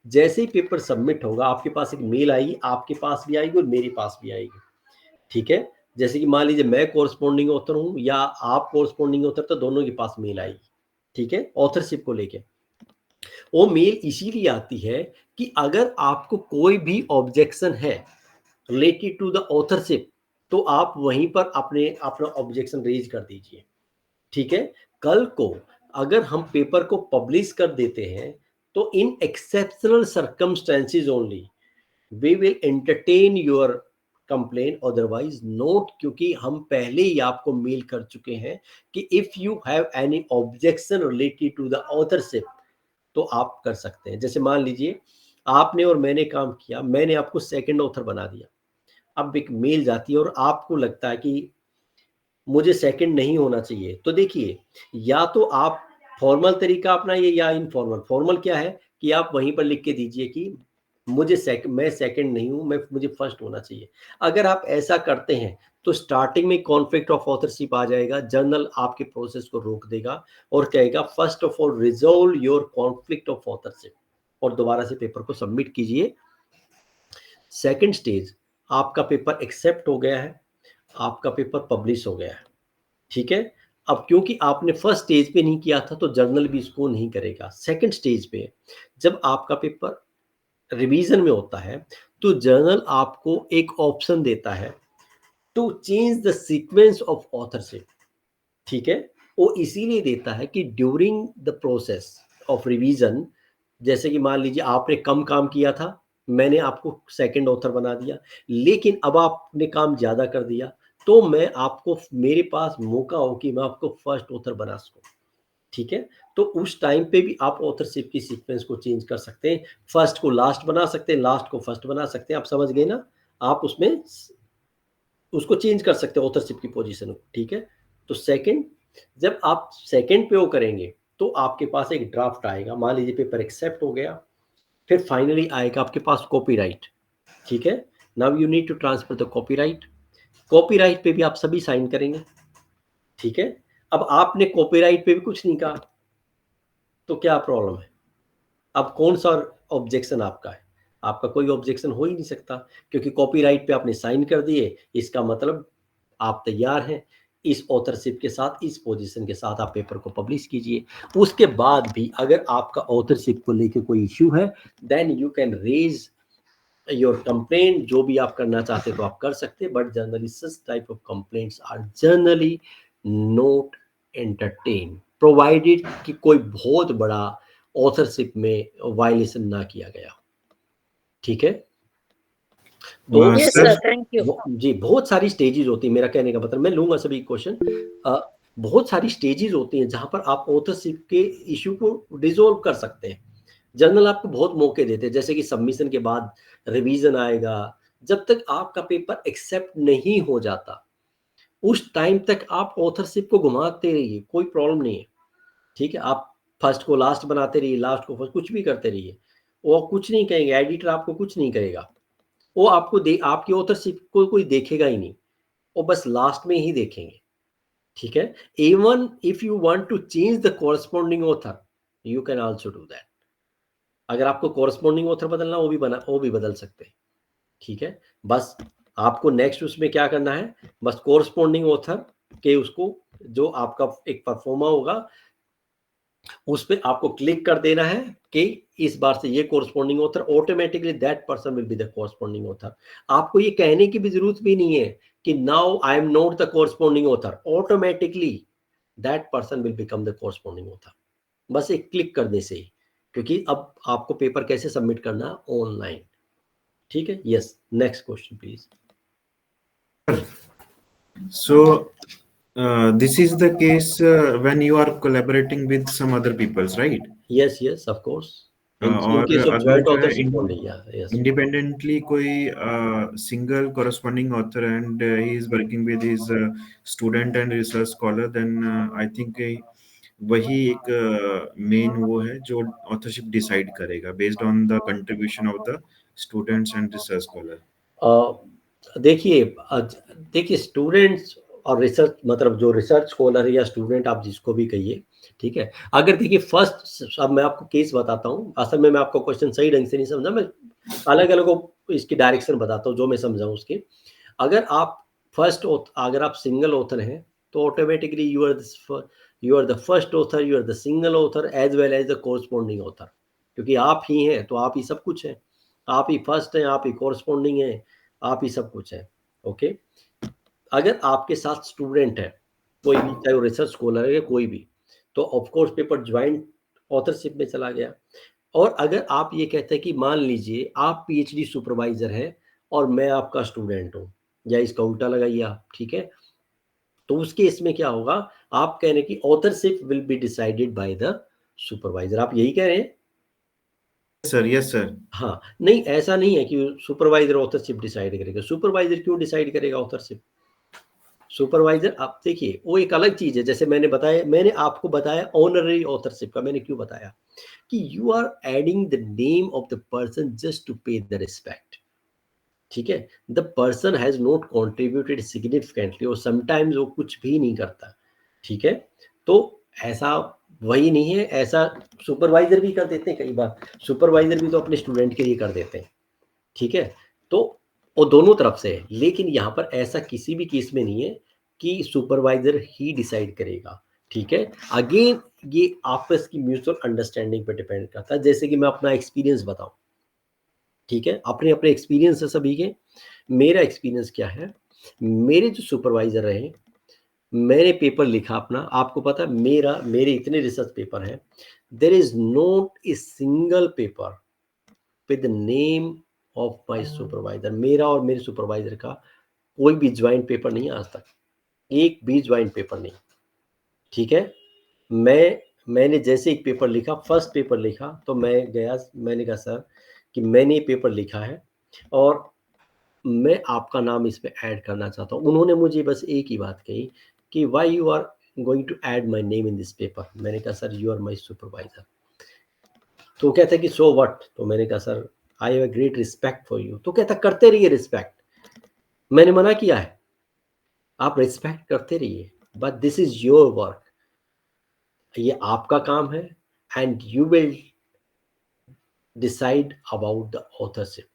जैसे ही पेपर सबमिट होगा आपके पास एक मेल आएगी, आपके पास भी आएगी और मेरे पास भी आएगी, ठीक है। जैसे कि मान लीजिए मैं कोरस्पॉन्डिंग ऑथर हूँ या आप कोरस्पॉन्डिंग ऑथर, तो दोनों के पास मेल आएगी, ठीक है, ऑथरशिप को लेके। वो मेल इसीलिए आती है कि अगर आपको कोई भी ऑब्जेक्शन है रिलेटेड टू द ऑथरशिप तो आप वहीं पर अपना ऑब्जेक्शन रेज कर दीजिए, ठीक है। कल को अगर हम पेपर को पब्लिश कर देते हैं तो in exceptional circumstances only we will entertain your complain, otherwise not, क्योंकि हम पहले ही आपको मेल कर चुके हैं कि if you have any objection related to the authorship तो आप कर सकते हैं। जैसे मान लीजिए आपने और मैंने काम किया, मैंने आपको सेकंड ऑथर बना दिया, अब एक मेल जाती है और आपको लगता है कि मुझे सेकंड नहीं होना चाहिए, तो देखिए या तो आप फॉर्मल तरीका अपनाइए या इनफॉर्मल। फॉर्मल क्या है कि आप वहीं पर लिख के दीजिए कि मैं सेकंड नहीं हूं, मुझे फर्स्ट होना चाहिए। अगर आप ऐसा करते हैं तो स्टार्टिंग में कॉन्फ्लिक्ट ऑफ ऑथरशिप आ जाएगा, जर्नल आपके प्रोसेस को रोक देगा और कहेगा first of all resolve your conflict of authorship और दोबारा से पेपर को सबमिट कीजिए। सेकंड स्टेज, आपका पेपर एक्सेप्ट हो गया है, आपका पेपर पब्लिश हो गया है, ठीक है। अब क्योंकि आपने फर्स्ट स्टेज पे नहीं किया था तो जर्नल भी इसको नहीं करेगा। सेकंड स्टेज पे जब आपका पेपर रिवीजन में होता है तो जर्नल आपको एक ऑप्शन देता है to change the sequence of authorship, ठीक है। वो इसीलिए देता है कि during the process of revision, जैसे कि मान लीजिए आपने कम काम किया था, मैंने आपको सेकंड ऑथर बना दिया, लेकिन अब आपने काम ज़्यादा कर दिया तो मैं आपको, मेरे पास मौका हो कि मैं आपको फर्स्ट ऑथर बना सकूं, ठीक है। तो उस टाइम पे भी आप ऑथरशिप की सीक्वेंस को चेंज कर सकते हैं, फर्स्ट को लास्ट बना सकते हैं, लास्ट को फर्स्ट बना सकते हैं। आप समझ गए ना, आप उसमें उसको चेंज कर सकते हैं ऑथरशिप की पोजीशन को, ठीक है। तो सेकंड, जब आप सेकंड पे वो करेंगे तो आपके पास एक ड्राफ्ट आएगा, मान लीजिए पेपर एक्सेप्ट हो गया, फिर फाइनली आएगा आपके पास कॉपीराइट, ठीक है। Now you need to transfer the copyright. Copyright पे भी आप सभी साइन करेंगे, ठीक है। अब आपने कॉपीराइट पे भी कुछ नहीं कहा तो क्या प्रॉब्लम है, अब कौन सा ऑब्जेक्शन आपका है, आपका कोई ऑब्जेक्शन हो ही नहीं सकता, क्योंकि कॉपीराइट पे आपने साइन कर दिए, इसका मतलब आप तैयार हैं इस ऑथरशिप के साथ, इस पोजीशन के साथ आप पेपर को पब्लिश कीजिए। उसके बाद भी अगर आपका ऑथरशिप को लेकर कोई इश्यू है then you can raise your complaint, जो भी आप करना चाहते तो आप कर सकते हैं, but generally such type of complaints are generally not entertain, provided कि कोई बहुत बड़ा ऑथरशिप में वायलेशन ना किया गया। ठीक है, तो यस सर, थैंक यू। जी बहुत सारी स्टेजेस होती है, मेरा कहने का मतलब, मैं लूंगा सभी क्वेश्चन। बहुत सारी स्टेजेस होती हैं जहां पर आप ऑथरशिप के इशू को रिजोल्व कर सकते हैं। जर्नल आपको बहुत मौके देते हैं, जैसे कि सबमिशन के बाद रिवीजन आएगा, जब तक आपका पेपर एक्सेप्ट नहीं हो जाता उस टाइम तक आप ऑथरशिप को घुमाते रहिए, कोई प्रॉब्लम नहीं है। ठीक है, आप फर्स्ट को लास्ट बनाते रहिए, लास्ट को फर्स्ट, कुछ भी करते रहिए, वो कुछ नहीं कहेंगे, एडिटर आपको कुछ नहीं करेगा, वो आपको आपकी ऑथरशिप को कोई देखेगा ही नहीं, वो बस लास्ट में ही देखेंगे। ठीक है, even if you want to change the corresponding author you can also do that. अगर आपको कोरस्पॉन्डिंग ऑथर बदलना वो भी बदल सकते हैं। ठीक है, बस आपको नेक्स्ट उसमें क्या करना है, बस कोरस्पॉन्डिंग ऑथर के उसको जो आपका एक परफॉर्मा होगा उस पर आपको क्लिक कर देना है कि इस बार से ये corresponding author, automatically that person will be the corresponding author. आपको ये कहने की भी जरूरत भी नहीं है कि now I am not the corresponding author, automatically that person will become the corresponding author, बस एक क्लिक करने से ही, क्योंकि अब आपको पेपर कैसे सबमिट करना, ऑनलाइन। ठीक है, yes, next question please. So this is the case when you are collaborating with some other peoples, right? yes of course, in और case of अगर joint जो है authorship only, yes independently कोई single corresponding author and he is working with his student and research scholar, then I think वही एक main वो है जो ऑथरशिप डिसाइड करेगा based on the contribution of the students and research scholar. देखिए students और research, मतलब जो रिसर्च स्कॉलर है या स्टूडेंट, आप जिसको भी कहिए। ठीक है, अगर देखिए फर्स्ट, अब मैं आपको केस बताता हूँ, असल में मैं आपको क्वेश्चन सही ढंग से नहीं समझा, मैं अलग अलग इसकी डायरेक्शन बताता हूँ जो मैं समझा हूँ उसकी। अगर आप अगर आप सिंगल ऑथर हैं तो automatically you are the first author, you are the single author as well as the corresponding author, क्योंकि आप ही हैं तो आप ही सब कुछ हैं, आप ही फर्स्ट हैं, आप ही कोरस्पॉन्डिंग हैं, आप ही सब कुछ है। ओके, अगर आपके साथ स्टूडेंट है कोई भी, चाहे वो रिसर्च स्कॉलर है या कोई भी, तो of course paper joint authorship में चला गया। और अगर आप ये कहते हैं कि मान लीजिए आप पीएचडी सुपरवाइजर हैं और मैं आपका स्टूडेंट हूँ, या इसका उल्टा लगाइए आप। ठीक है, तो उस केस में क्या होगा, आप कह रहे हैं कि authorship will be decided by the supervisor, आप यही कह रहे हैं? Sir yes sir. हाँ, नहीं ऐसा नहीं है कि सुपरवाइजर ऑथरशिप डिसाइड करेगा। सुपरवाइजर क्यों डिसाइड करेगा ऑथरशिप? सुपरवाइजर, आप देखिए वो एक अलग चीज है, जैसे मैंने आपको बताया ऑनररी ऑथरशिप का, मैंने क्यों बताया कि you are adding the name of the person just to pay the respect. ठीक है, the person has not contributed significantly, और समटाइम्स वो कुछ भी नहीं करता। ठीक है, तो ऐसा वही नहीं है, ऐसा सुपरवाइजर भी कर देते हैं कई बार, सुपरवाइजर भी तो अपने स्टूडेंट के लिए कर देते हैं। ठीक है, तो वो दोनों तरफ से है, लेकिन यहाँ पर ऐसा किसी भी केस में नहीं है कि सुपरवाइजर ही डिसाइड करेगा। ठीक है, अगेन ये आपस की म्यूचुअल अंडरस्टैंडिंग पे डिपेंड करता है। जैसे कि मैं अपना एक्सपीरियंस बताऊं, ठीक है, अपने अपने एक्सपीरियंस है सभी के। मेरा एक्सपीरियंस क्या है, मेरे जो सुपरवाइजर रहे, मैंने पेपर लिखा अपना, आपको पता है मेरे इतने रिसर्च पेपर हैं, there is not a single paper with name of my supervisor. मेरा और मेरे सुपरवाइजर का कोई भी ज्वाइंट पेपर नहीं आज तक, एक भी ज्वाइंट पेपर नहीं। ठीक है, मैंने जैसे एक पेपर लिखा, फर्स्ट पेपर लिखा, तो मैं गया, मैंने कहा सर कि मैंने ये पेपर लिखा है और मैं आपका नाम इसमें ऐड करना चाहता हूँ। उन्होंने मुझे बस एक ही बात कही कि why you are going to add my name in this paper. मैंने कहा sir you are my supervisor. तो कहता है कि सो व्हाट, तो मैंने कहा sir I have a great respect for you. तो कहता करते रहिए रिस्पेक्ट, मैंने मना किया है, आप रिस्पेक्ट करते रहिए, but this is your work, ये आपका काम है, and you will decide about the authorship.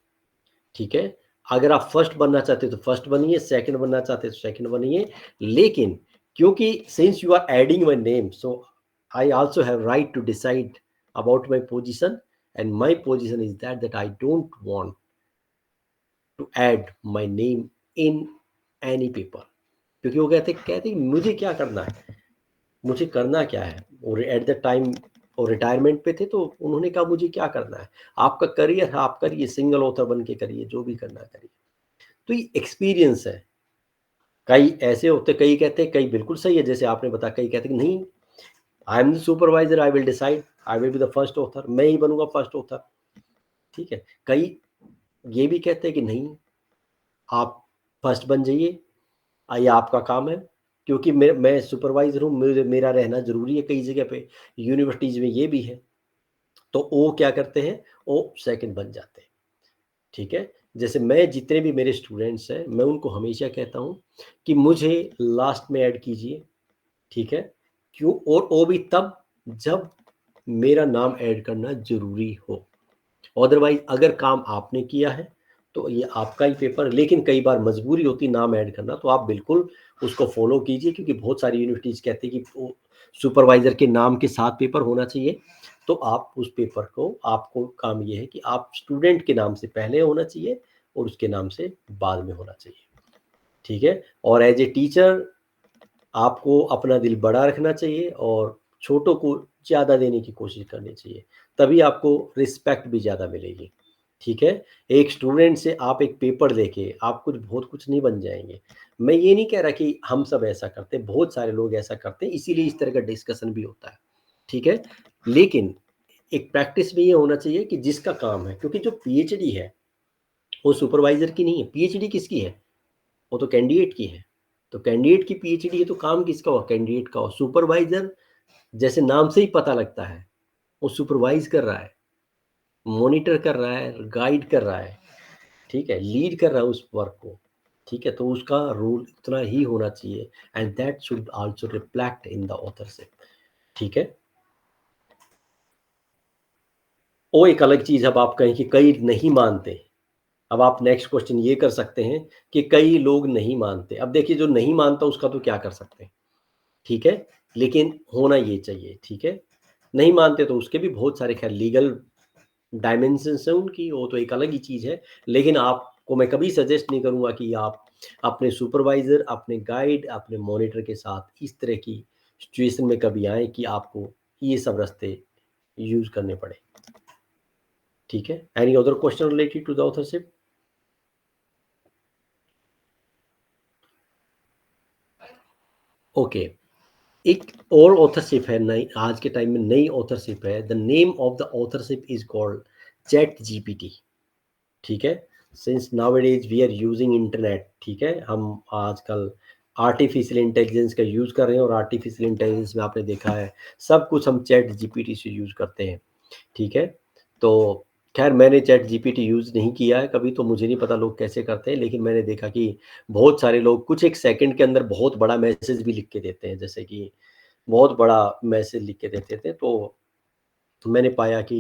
ठीक है, अगर आप फर्स्ट बनना चाहते हो तो फर्स्ट बनिए, सेकंड बनना चाहते हो तो सेकंड बनिए, लेकिन क्योंकि since you are adding my name, so I also have right to decide about my position, and my position is that I don't want to add my name in any paper. क्योंकि वो कहते मुझे क्या करना है, मुझे करना क्या है, और एट द टाइम और रिटायरमेंट पे थे, तो उन्होंने कहा मुझे क्या करना है, आपका करियर है, आप करिए, सिंगल ऑथर बन के करिए, जो भी करना करिए। तो ये एक्सपीरियंस है। कई ऐसे होते, कई कहते हैं, कई बिल्कुल सही है जैसे आपने बताया, कई कहते हैं कि नहीं, आई am the supervisor, I will decide, I will be the first author, मैं ही बनूंगा फर्स्ट ऑथर। ठीक है, कई ये भी कहते हैं कि नहीं, आप फर्स्ट बन जाइए, ये आपका काम है, क्योंकि मैं सुपरवाइजर हूँ, मेरा रहना जरूरी है कई जगह पे, यूनिवर्सिटीज में ये भी है। तो वो क्या करते हैं, वो सेकंड बन जाते हैं। ठीक है, जैसे मैं जितने भी मेरे स्टूडेंट्स हैं, मैं उनको हमेशा कहता हूँ कि मुझे लास्ट में ऐड कीजिए। ठीक है, क्यों, और वो भी तब जब मेरा नाम ऐड करना जरूरी हो। अदरवाइज अगर काम आपने किया है तो ये आपका ही पेपर, लेकिन कई बार मजबूरी होती नाम ऐड करना, तो आप बिल्कुल उसको फॉलो कीजिए, क्योंकि बहुत सारी यूनिवर्सिटीज कहती है कि सुपरवाइजर के नाम के साथ पेपर होना चाहिए। तो आप उस पेपर को, आपको काम ये है कि आप स्टूडेंट के नाम से पहले होना चाहिए और उसके नाम से बाद में होना चाहिए। ठीक है, और एज ए टीचर आपको अपना दिल बड़ा रखना चाहिए और छोटों को ज़्यादा देने की कोशिश करनी चाहिए, तभी आपको रिस्पेक्ट भी ज़्यादा मिलेगी। ठीक है, एक स्टूडेंट से आप एक पेपर देके आप बहुत कुछ नहीं बन जाएंगे। मैं ये नहीं कह रहा कि हम सब ऐसा करते, बहुत सारे लोग ऐसा करते हैं, इसीलिए इस तरह का डिस्कशन भी होता है। ठीक है, लेकिन एक प्रैक्टिस में ये होना चाहिए कि जिसका काम है, क्योंकि जो पीएचडी है वो सुपरवाइजर की नहीं है, पीएचडी किसकी है, वो तो कैंडिडेट की है। तो कैंडिडेट की पीएचडी है, तो काम किसका हुआ, कैंडिडेट का हुआ। सुपरवाइजर जैसे नाम से ही पता लगता है, वो सुपरवाइज कर रहा है, मॉनिटर कर रहा है, गाइड कर रहा है। ठीक है, लीड कर रहा है उस वर्क को। ठीक है, तो उसका रोल इतना ही होना चाहिए, and that should also reflect in the authorship. ठीक है, वो एक अलग चीज। अब आप कहें कि कई नहीं मानते, अब आप नेक्स्ट क्वेश्चन ये कर सकते हैं कि कई लोग नहीं मानते। अब देखिए, जो नहीं मानता उसका तो क्या कर सकते हैं। ठीक है, लेकिन होना ये चाहिए। ठीक है, नहीं मानते तो उसके भी बहुत सारे खैर लीगल डायमेंशंस हैं उनकी, वो तो एक अलग ही चीज़ है। लेकिन आपको मैं कभी सजेस्ट नहीं करूँगा कि आप अपने सुपरवाइज़र, अपने गाइड, अपने मॉनिटर के साथ इस तरह की सिचुएशन में कभी आए कि आपको ये सब रास्ते यूज़ करने पड़े। ठीक है, any other question related to the authorship? Okay, एक और ऑथरशिप है नई, आज के टाइम में नई ऑथरशिप है। The name of the authorship is called chat GPT. ठीक है, since nowadays we are using internet. ठीक है, हम आजकल आर्टिफिशियल इंटेलिजेंस का यूज़ कर रहे हैं, और आर्टिफिशियल इंटेलिजेंस में आपने देखा है सब कुछ हम चैट जीपीटी से यूज़ करते हैं। ठीक है, तो खैर मैंने चैट जीपीटी यूज़ नहीं किया है कभी, तो मुझे नहीं पता लोग कैसे करते हैं, लेकिन मैंने देखा कि बहुत सारे लोग कुछ एक सेकंड के अंदर बहुत बड़ा मैसेज भी लिख के देते हैं, जैसे कि बहुत बड़ा मैसेज लिख के देते थे। तो मैंने पाया कि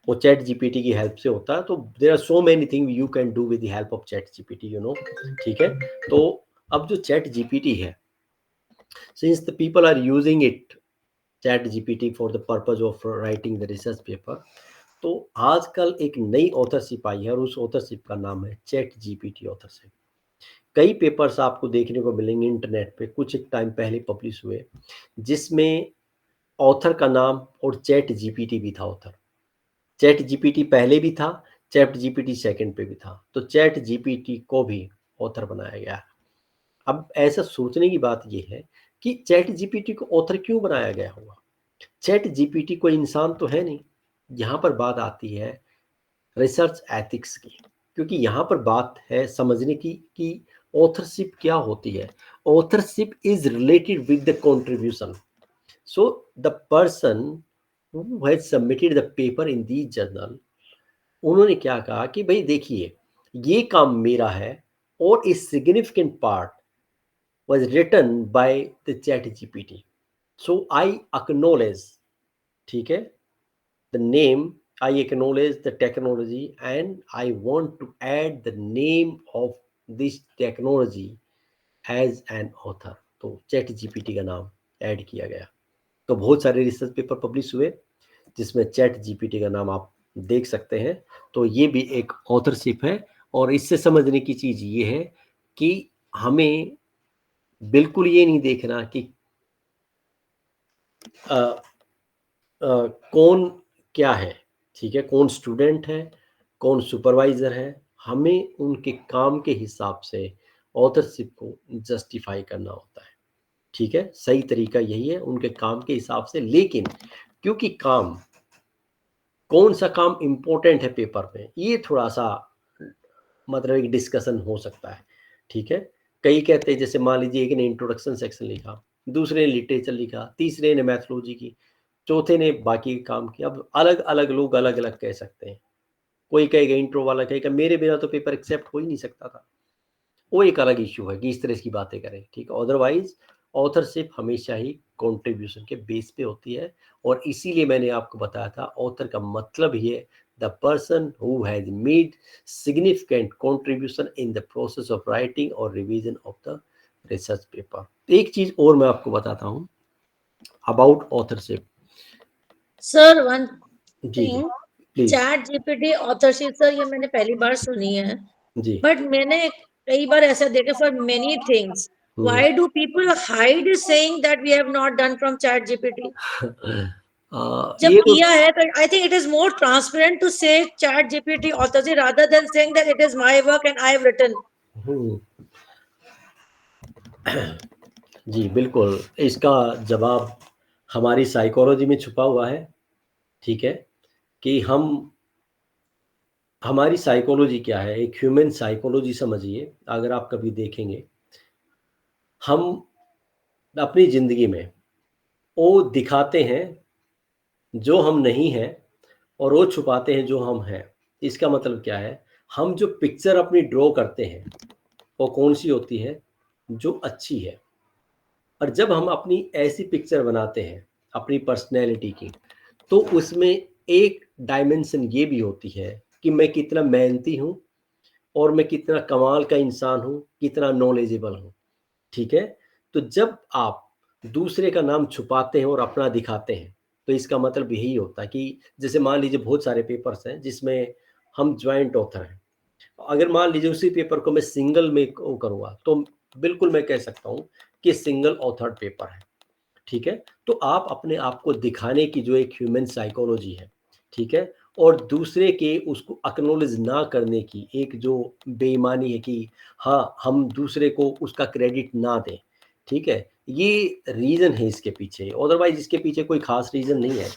वो चैट जीपीटी की हेल्प से होता है। तो there are so many thing you can do with the help of chat GPT, you know. ठीक है, तो अब जो चैट जीपीटी है, since the people are using it, chat GPT for the purpose of writing the research paper, तो आजकल एक नई ऑथरशिप आई है, और उस ऑथरशिप का नाम है चैट जीपीटी ऑथरशिप। कई पेपर्स आपको देखने को मिलेंगे इंटरनेट पे, कुछ एक टाइम पहले पब्लिश हुए, जिसमें ऑथर का नाम और चैट जीपीटी भी था ऑथर। चैट जीपीटी पहले भी था, चैट जीपीटी सेकंड पे भी था, तो चैट जीपीटी को भी ऑथर बनाया गया। अब ऐसा सोचने की बात यह है कि चैट जीपीटी को ऑथर क्यों बनाया गया होगा। चैट जीपीटी कोई इंसान तो है नहीं। यहाँ पर बात आती है रिसर्च एथिक्स की, क्योंकि यहाँ पर बात है समझने की कि ऑथरशिप क्या होती है। Authorship is related with the contribution. So the person who has submitted the paper in the journal, उन्होंने क्या कहा कि भाई देखिए, ये काम मेरा है, और a significant part was written by the chat GPT, so I acknowledge, ठीक है, the name, I acknowledge the technology, and I want to add the name of this technology as an author। तो chat GPT का नाम add किया गया। तो बहुत सारे रिसर्च पेपर पब्लिश हुए जिसमें चैट जीपीटी का नाम आप देख सकते हैं। तो ये भी एक ऑथरशिप है, और इससे समझने की चीज़ ये है कि हमें बिल्कुल ये नहीं देखना कि कौन क्या है, ठीक है, कौन स्टूडेंट है, कौन सुपरवाइजर है, हमें उनके काम के हिसाब से ऑथरशिप को जस्टिफाई करना होता है, ठीक है। सही तरीका यही है, उनके काम के हिसाब से। लेकिन क्योंकि काम, कौन सा काम इंपॉर्टेंट है पेपर में, ये थोड़ा सा मतलब एक डिस्कशन हो सकता है, ठीक है। कई कहते हैं, जैसे मान लीजिए एक ने इंट्रोडक्शन सेक्शन लिखा, दूसरे ने लिटरेचर लिखा, तीसरे ने मैथोलॉजी की, चौथे ने बाकी काम किया। अब अलग अलग लोग अलग अलग कह सकते हैं। कोई कहेगा, इंट्रो वाला कहेगा मेरे बिना तो पेपर एक्सेप्ट हो ही नहीं सकता था। वो एक अलग इश्यू है कि इस तरह की बातें करें, ठीक है। अदरवाइज ऑथरशिप हमेशा ही कंट्रीब्यूशन के बेस पे होती है, और इसीलिए मैंने आपको बताया था ऑथर का मतलब ही है the person who has made significant contribution in the process of writing और revision of the research paper. एक चीज और मैं आपको बताता हूँ अबाउट ऑथरशिप। सर वन जी thing, please. ChatGPT authorship, sir ये मैंने पहली बार सुनी है, जी बट मैंने कई बार ऐसा देखा for many things. Why do people hide saying that we have not done from ChatGPT? जब ये तो किया है तो I think it is more transparent to say ChatGPT authorship rather than saying that it is my work and I have written. जी बिल्कुल, इसका जवाब हमारी साइकोलॉजी में छुपा हुआ है, ठीक है। कि हमारी साइकोलॉजी क्या है, एक ह्यूमन साइकोलॉजी समझिए। अगर आप कभी देखेंगे, हम अपनी जिंदगी में वो दिखाते हैं जो हम नहीं हैं, और वो छुपाते हैं जो हम हैं। इसका मतलब क्या है, हम जो पिक्चर अपनी ड्रॉ करते हैं वो कौन सी होती है, जो अच्छी है। और जब हम अपनी ऐसी पिक्चर बनाते हैं अपनी पर्सनैलिटी की, तो उसमें एक डायमेंशन ये भी होती है कि मैं कितना मेहनती हूँ, और मैं कितना कमाल का इंसान हूँ, कितना नॉलेजेबल हूँ, ठीक है। तो जब आप दूसरे का नाम छुपाते हैं और अपना दिखाते हैं, तो इसका मतलब यही होता है कि जैसे मान लीजिए बहुत सारे पेपर्स हैं जिसमें हम ज्वाइंट ऑथर हैं। अगर मान लीजिए उसी पेपर को मैं सिंगल में वो करूँगा, तो बिल्कुल मैं कह सकता हूँ कि सिंगल ऑथर्ड पेपर है, ठीक है। तो आप अपने आप को दिखाने की जो एक ह्यूमन साइकोलॉजी है, ठीक है, और दूसरे के उसको अक्नॉलेज ना करने की एक जो बेईमानी है कि हाँ, हम दूसरे को उसका क्रेडिट ना दें, ठीक है, ये रीज़न है इसके पीछे। अदरवाइज इसके पीछे कोई खास रीज़न नहीं है।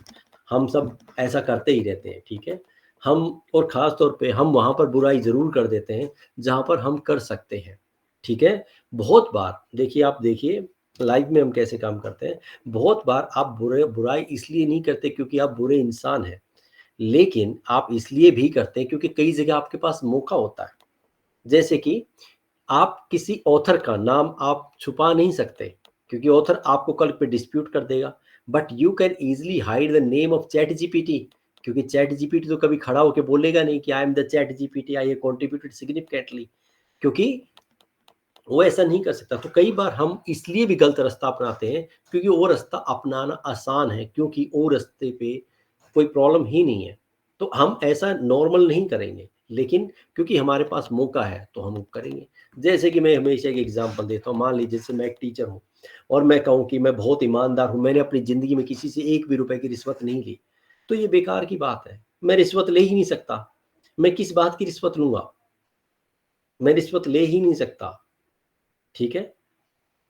हम सब ऐसा करते ही रहते हैं, ठीक है। हम, और ख़ास तौर पे हम वहाँ पर बुराई ज़रूर कर देते हैं जहाँ पर हम कर सकते हैं, ठीक है। बहुत बार देखिए, आप देखिए लाइफ में हम कैसे काम करते हैं। बहुत बार आप बुराई इसलिए नहीं करते क्योंकि आप बुरे इंसान हैं, लेकिन आप इसलिए भी करते हैं क्योंकि कई जगह आपके पास मौका होता है। जैसे कि आप किसी ऑथर का नाम आप छुपा नहीं सकते क्योंकि ऑथर आपको कल पे डिस्प्यूट कर देगा, but you can easily hide the name of chat GPT, क्योंकि चैट जीपीटी तो कभी खड़ा होकर बोलेगा नहीं कि I am the chat GPT, I have contributed significantly, क्योंकि वो ऐसा नहीं कर सकता। तो कई बार हम इसलिए भी गलत रास्ता अपनाते हैं क्योंकि वो रास्ता अपनाना आसान है, क्योंकि वो रास्ते पे कोई प्रॉब्लम ही नहीं है। तो हम ऐसा नॉर्मल नहीं करेंगे, लेकिन क्योंकि हमारे पास मौका है तो हम करेंगे। जैसे कि मैं हमेशा एक एग्जांपल देता हूँ, मान लीजिए जैसे मैं एक टीचर हूँ और मैं कहूँ कि मैं बहुत ईमानदार हूँ, मैंने अपनी ज़िंदगी में किसी से एक भी रुपए की रिश्वत नहीं ली, तो ये बेकार की बात है। मैं रिश्वत ले ही नहीं सकता, मैं किस बात की रिश्वत लूँगा, मैं रिश्वत ले ही नहीं सकता, ठीक है।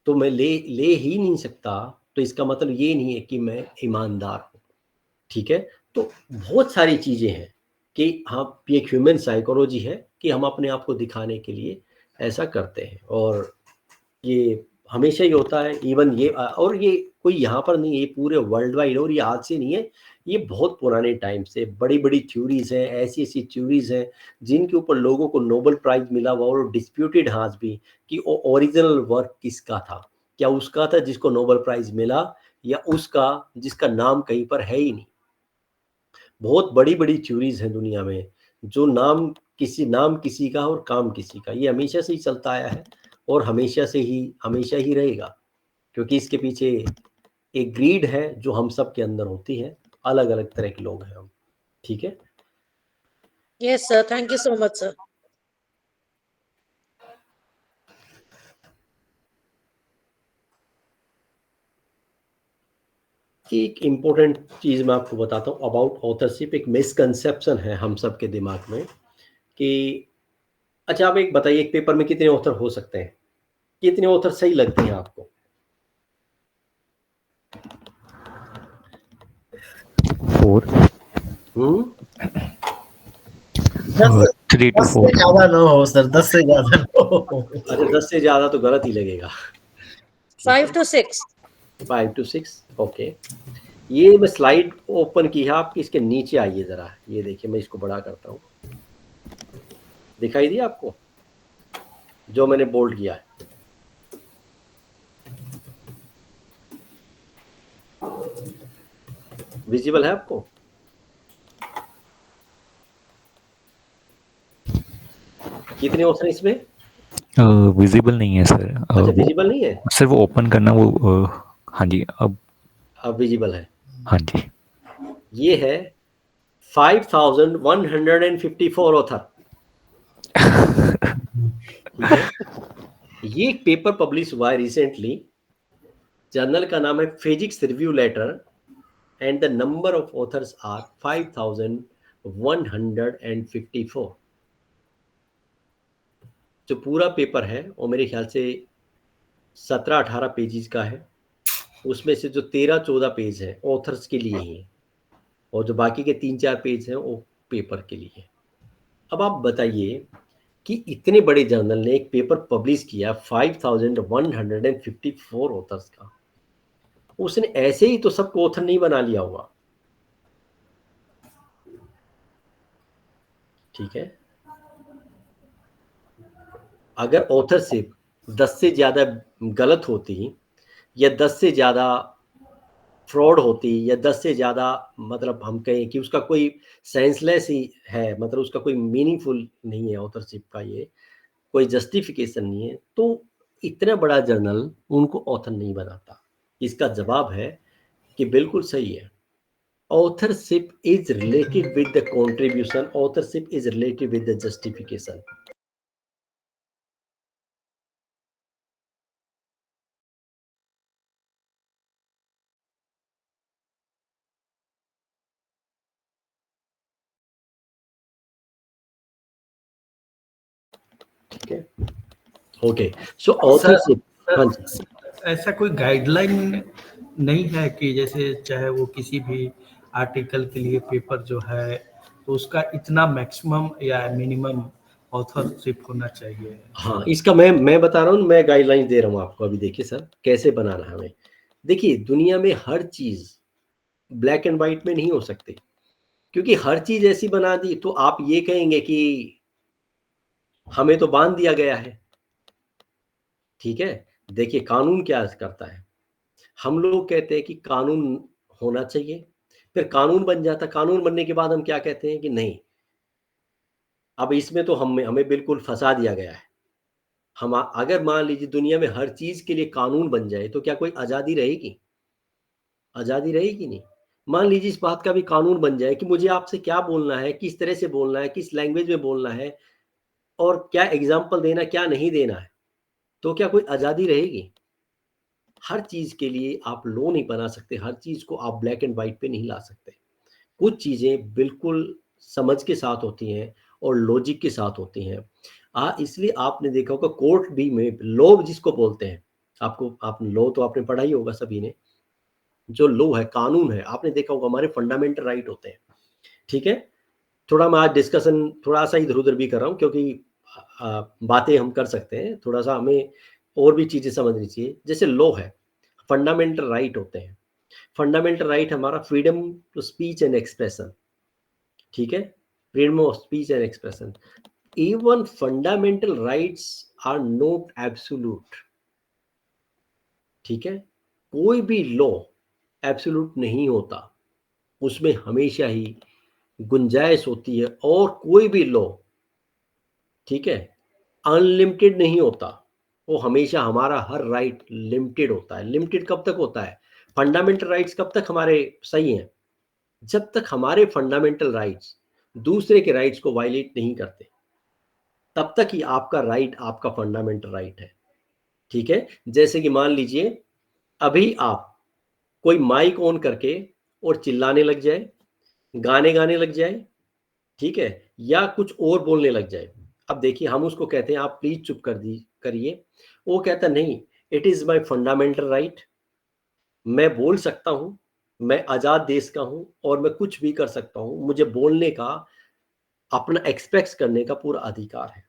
तो मैं ले ले ही नहीं सकता, तो इसका मतलब ये नहीं है कि मैं ईमानदार हूँ, ठीक है। तो बहुत सारी चीज़ें हैं कि हाँ, ये एक ह्यूमन साइकोलॉजी है कि हम अपने आप को दिखाने के लिए ऐसा करते हैं, और ये हमेशा ही होता है। इवन ये और ये कोई यहाँ पर नहीं है, ये पूरे वर्ल्ड वाइड, और ये आज से नहीं है, ये बहुत पुराने टाइम से बड़ी बड़ी थ्योरीज हैं, ऐसी ऐसी थ्योरीज हैं जिनके ऊपर लोगों को नोबेल प्राइज मिला हुआ, और डिस्प्यूटेड आज भी कि वो ओरिजिनल वर्क किसका था, क्या उसका था जिसको नोबेल प्राइज मिला, या उसका जिसका नाम कहीं पर है ही नहीं। बहुत बड़ी बड़ी थ्योरीज हैं दुनिया में, जो नाम किसी का और काम किसी का, ये हमेशा से ही चलता आया है और हमेशा ही रहेगा, क्योंकि इसके पीछे एक ग्रीड है जो हम सब के अंदर होती है। अलग अलग तरह के लोग हैं हम, ठीक है। Yes sir, thank you so much sir. एक इम्पोर्टेंट चीज़ मैं आपको बताता हूँ अबाउट ऑथरशिप। एक मिसकंसेप्शन है हम सब के दिमाग में कि अच्छा आप एक बताइए, एक पेपर में कितने ऑथर हो सकते हैं? कितने ऑथर सही लगते हैं आपको? 4 3 to 10 से 4 ज्यादा ना हो सर, 10 से ज्यादा ना हो। अरे 10 से ज़्यादा तो गलत ही लगेगा। 5 to 6. 5 to 6 okay. ये मैं स्लाइड ओपन की है आपकी, इसके नीचे आइए ज़रा, ये देखिए मैं इसको बड़ा करता हूँ। दिखाई दिया आपको जो मैंने बोल्ड किया है? विजिबल है आपको? कितने ऑप्शन इसमें? विजिबल नहीं है सर। अच्छा विजिबल नहीं है, सर वो ओपन करना वो हाँ जी अब विजिबल है। हाँ जी। ये है 5154 ऑथर। ठीक है, ये एक पेपर पब्लिश हुआ है रिसेंटली, जर्नल का नाम है physics review letter and the number of authors are 5154। जो पूरा पेपर है वो मेरे ख्याल से 17-18 पेजेस का है। उसमें से जो 13-14 पेज है ऑथर्स के लिए ही है, और जो बाकी के 3-4 पेज हैं वो पेपर के लिए है। अब आप बताइए कि इतने बड़े जर्नल ने एक पेपर पब्लिश किया 5154 ऑथर्स का, उसने ऐसे ही तो सबको ऑथर नहीं बना लिया होगा। ठीक है, अगर ऑथरशिप 10 से ज्यादा गलत होती या 10 से ज्यादा फ्रॉड होती या 10 से ज़्यादा मतलब हम कहें कि उसका कोई सेंसलेस ही है, मतलब उसका कोई मीनिंगफुल नहीं है ऑथरशिप का, ये कोई जस्टिफिकेशन नहीं है, तो इतना बड़ा जर्नल उनको ऑथर नहीं बनाता। इसका जवाब है कि बिल्कुल सही है। Authorship is related with the contribution, authorship is related with the justification. ठीक है, ओके, सो ऑथरशिप। हाँ जी, ऐसा कोई गाइडलाइन नहीं है कि जैसे चाहे वो किसी भी आर्टिकल के लिए पेपर जो है तो उसका इतना मैक्सिमम या मिनिमम ऑथरशिप होना चाहिए? हाँ, इसका मैं बता रहा हूँ, मैं गाइडलाइन दे रहा हूँ आपको। अभी देखिए सर कैसे बनाना है हमें। देखिए दुनिया में हर चीज ब्लैक एंड वाइट में नहीं हो सकती, क्योंकि हर चीज ऐसी बना दी तो आप ये कहेंगे कि हमें तो बांध दिया गया है। ठीक है, देखिए कानून क्या करता है, हम लोग कहते हैं कि कानून होना चाहिए, फिर कानून बन जाता, कानून बनने के बाद हम क्या कहते हैं कि नहीं, अब इसमें तो हमें बिल्कुल फंसा दिया गया है। हम अगर मान लीजिए दुनिया में हर चीज के लिए कानून बन जाए तो क्या कोई आजादी रहेगी? आजादी रहेगी नहीं। मान लीजिए इस बात का भी कानून बन जाए कि मुझे आपसे क्या बोलना है, किस तरह से बोलना है, किस लैंग्वेज में बोलना है, और क्या एग्जाम्पल देना, क्या नहीं देना है, तो क्या कोई आजादी रहेगी? हर चीज के लिए आप लॉ नहीं बना सकते, हर चीज को आप ब्लैक एंड व्हाइट पे नहीं ला सकते। कुछ चीजें बिल्कुल समझ के साथ होती हैं और लॉजिक के साथ होती हैं। इसलिए आपने देखा होगा कोर्ट भी में लॉ जिसको बोलते हैं, आप लॉ तो आपने पढ़ा ही होगा सभी ने। जो लॉ है, कानून है, आपने देखा होगा हमारे फंडामेंटल राइट होते हैं। ठीक है, थोड़ा मैं आज डिस्कशन थोड़ा सा इधर उधर भी कर रहा हूँ, क्योंकि बातें हम कर सकते हैं, थोड़ा सा हमें और भी चीजें समझनी चाहिए। जैसे लॉ है, फंडामेंटल राइट होते हैं। फंडामेंटल राइट हमारा freedom to speech and expression. ठीक है, freedom of speech and expression. Even fundamental rights are not absolute. ठीक है, कोई भी लॉ एब्सोल्यूट नहीं होता, उसमें हमेशा ही गुंजाइश होती है, और कोई भी लॉ, ठीक है, अनलिमिटेड नहीं होता। वो हमेशा हमारा हर राइट लिमिटेड होता है। लिमिटेड कब तक होता है? फंडामेंटल राइट्स कब तक हमारे सही हैं? जब तक हमारे फंडामेंटल राइट्स दूसरे के राइट्स को वायलेट नहीं करते, तब तक ही आपका राइट आपका फंडामेंटल राइट है। ठीक है, जैसे कि मान लीजिए अभी आप कोई माइक ऑन करके और चिल्लाने लग जाए, गाने गाने लग जाए, ठीक है, या कुछ और बोलने लग जाए। अब देखिए हम उसको कहते हैं आप प्लीज चुप करिए। वो कहता नहीं, it is my fundamental right, मैं बोल सकता हूं, मैं आजाद देश का हूं और मैं कुछ भी कर सकता हूं, मुझे बोलने का, अपना एक्सप्रेस करने का पूरा अधिकार है।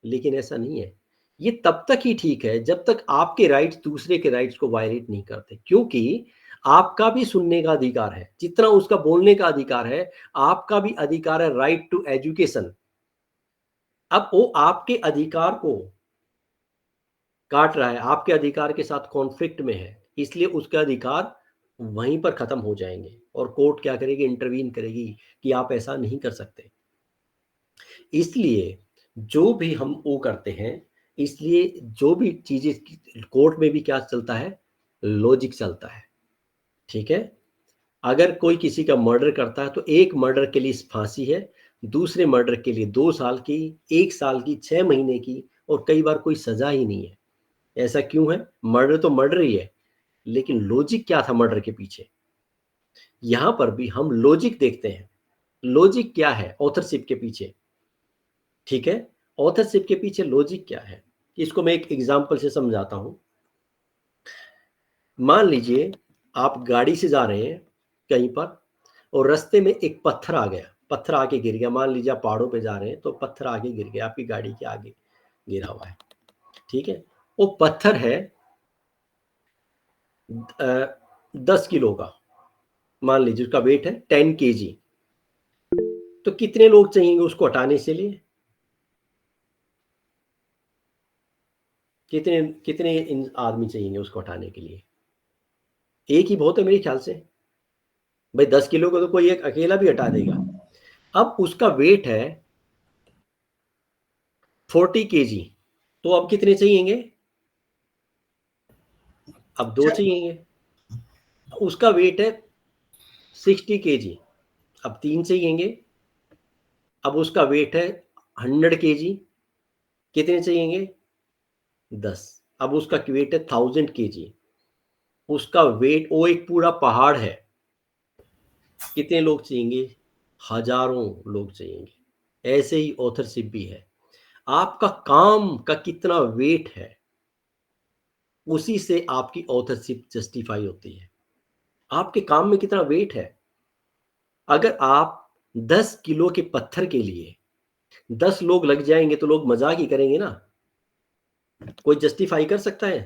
लेकिन ऐसा नहीं है। ये तब तक ही ठीक है जब तक आपके राइट्स दूसरे के राइट्स को वायलेट नहीं करते, क्योंकि आपका भी सुनने का अधिकार है जितना उसका बोलने का अधिकार है। आपका भी अधिकार है राइट टू एजुकेशन। अब वो आपके अधिकार को काट रहा है, आपके अधिकार के साथ कॉन्फ्लिक्ट में है, इसलिए उसके अधिकार वहीं पर खत्म हो जाएंगे और कोर्ट क्या करेगी, इंटरवीन करेगी कि आप ऐसा नहीं कर सकते। इसलिए जो भी हम वो करते हैं, इसलिए जो भी चीजें कोर्ट में भी क्या चलता है, लॉजिक चलता है, ठीक है। अगर कोई किसी का मर्डर करता है तो एक मर्डर के लिए फांसी है, दूसरे मर्डर के लिए 2 साल की, 1 साल की, 6 महीने की, और कई बार कोई सजा ही नहीं है। ऐसा क्यों है? मर्डर तो मर्डर ही है, लेकिन लॉजिक क्या था मर्डर के पीछे? यहां पर भी हम लॉजिक देखते हैं। लॉजिक क्या है ऑथरशिप के पीछे, ठीक है। ऑथरशिप के पीछे लॉजिक क्या है, इसको मैं एक एग्जांपल से समझाता हूं। मान लीजिए आप गाड़ी से जा रहे हैं कहीं पर और रास्ते में एक पत्थर आ गया, पत्थर आके गिर गया। मान लीजिए आप पहाड़ों पे जा रहे हैं तो पत्थर आगे गिर गया, आपकी गाड़ी के आगे गिरा हुआ है, ठीक है। वो पत्थर है 10 किलो का, मान लीजिए उसका वेट है 10 kg। तो कितने लोग चाहिए उसको हटाने के लिए? कितने कितने आदमी चाहिए उसको हटाने के लिए? एक ही बहुत है मेरे ख्याल से। भाई 10 किलो को तो कोई एक अकेला भी हटा देगा। अब उसका वेट है 40 kg, तो अब कितने चाहिएंगे? अब 2 चाहिएंगे। उसका वेट है 60 kg, अब 3 चाहिएंगे। अब उसका वेट है 100 kg, कितने चाहिएंगे? 10। अब उसका वेट है 1000 kg, उसका वेट, वो एक पूरा पहाड़ है, कितने लोग चाहिएंगे? हजारों लोग चाहिएंगे। ऐसे ही ऑथरशिप भी है, आपका काम का कितना वेट है उसी से आपकी ऑथरशिप जस्टिफाई होती है। आपके काम में कितना वेट है। अगर आप 10 किलो के पत्थर के लिए 10 लोग लग जाएंगे तो लोग मजाक ही करेंगे ना। कोई जस्टिफाई कर सकता है?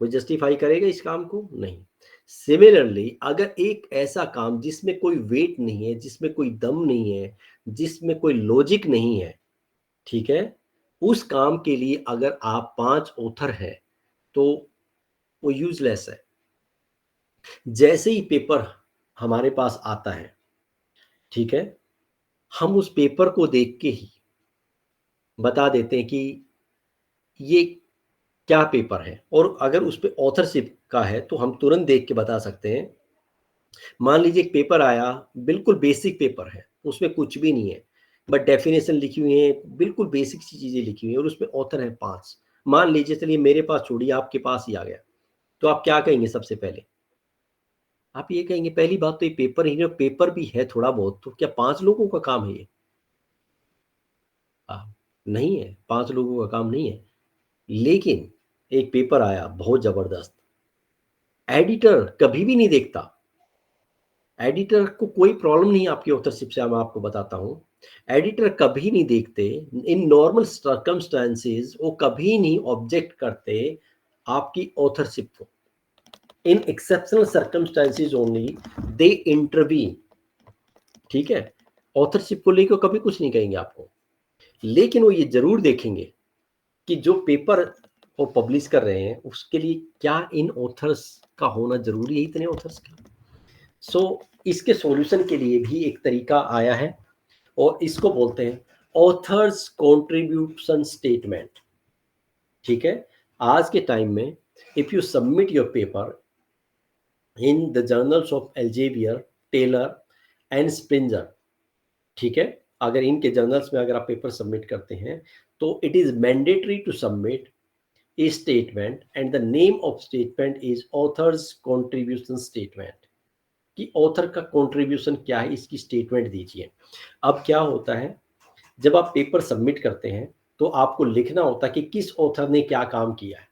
कोई जस्टिफाई करेगा इस काम को? नहीं। सिमिलरली अगर एक ऐसा काम जिसमें कोई वेट नहीं है, जिसमें कोई दम नहीं है, जिसमें कोई लॉजिक नहीं है, ठीक है, उस काम के लिए अगर आप 5 ऑथर हैं तो वो यूजलेस है। जैसे ही पेपर हमारे पास आता है, ठीक है, हम उस पेपर को देख के ही बता देते हैं कि ये क्या पेपर है, और अगर उस पे ऑथरशिप का है तो हम तुरंत देख के बता सकते हैं। मान लीजिए एक पेपर आया, बिल्कुल बेसिक पेपर है, उसमें कुछ भी नहीं है, बट डेफिनेशन लिखी हुई है, बिल्कुल बेसिक सी चीजें लिखी हुई है, और उसमें ऑथर है 5। मान लीजिए चलिए मेरे पास छोड़िए, आपके पास ही आ गया, तो आप क्या कहेंगे? सबसे पहले आप ये कहेंगे, पहली बात तो ये पेपर ही, पेपर भी है थोड़ा बहुत, तो क्या 5 लोगों का काम है ये? नहीं है, 5 लोगों का काम नहीं है। लेकिन एक पेपर आया बहुत जबरदस्त, एडिटर कभी भी नहीं देखता, एडिटर को कोई प्रॉब्लम नहीं आपकी ऑथरशिप से, मैं आपको बताता हूं, एडिटर कभी नहीं देखते, इन नॉर्मल सर्कमस्टांसेस वो कभी नहीं ऑब्जेक्ट करते आपकी ऑथरशिप को। इन exceptional circumstances only they intervene, ठीक है। ऑथरशिप को लेकर कभी कुछ नहीं कहेंगे आपको, लेकिन वो ये जरूर देखेंगे कि जो पेपर वो पब्लिश कर रहे हैं उसके लिए क्या इन ऑथर्स का होना जरूरी है, इतने ऑथर्स का। सो इसके सॉल्यूशन के लिए भी एक तरीका आया है और इसको बोलते हैं ऑथर्स कंट्रीब्यूशन स्टेटमेंट, ठीक है। आज के टाइम में if you submit your paper in the journals of Elsevier, Taylor and Springer, ठीक है, अगर इनके जर्नल्स में अगर आप पेपर सबमिट करते हैं तो it is mandatory to submit statement and the name of statement is author's contribution statement, कि ऑथर का कंट्रीब्यूशन क्या है इसकी स्टेटमेंट दीजिए। अब क्या होता है, जब आप पेपर सबमिट करते हैं तो आपको लिखना होता है कि किस ऑथर ने क्या काम किया है।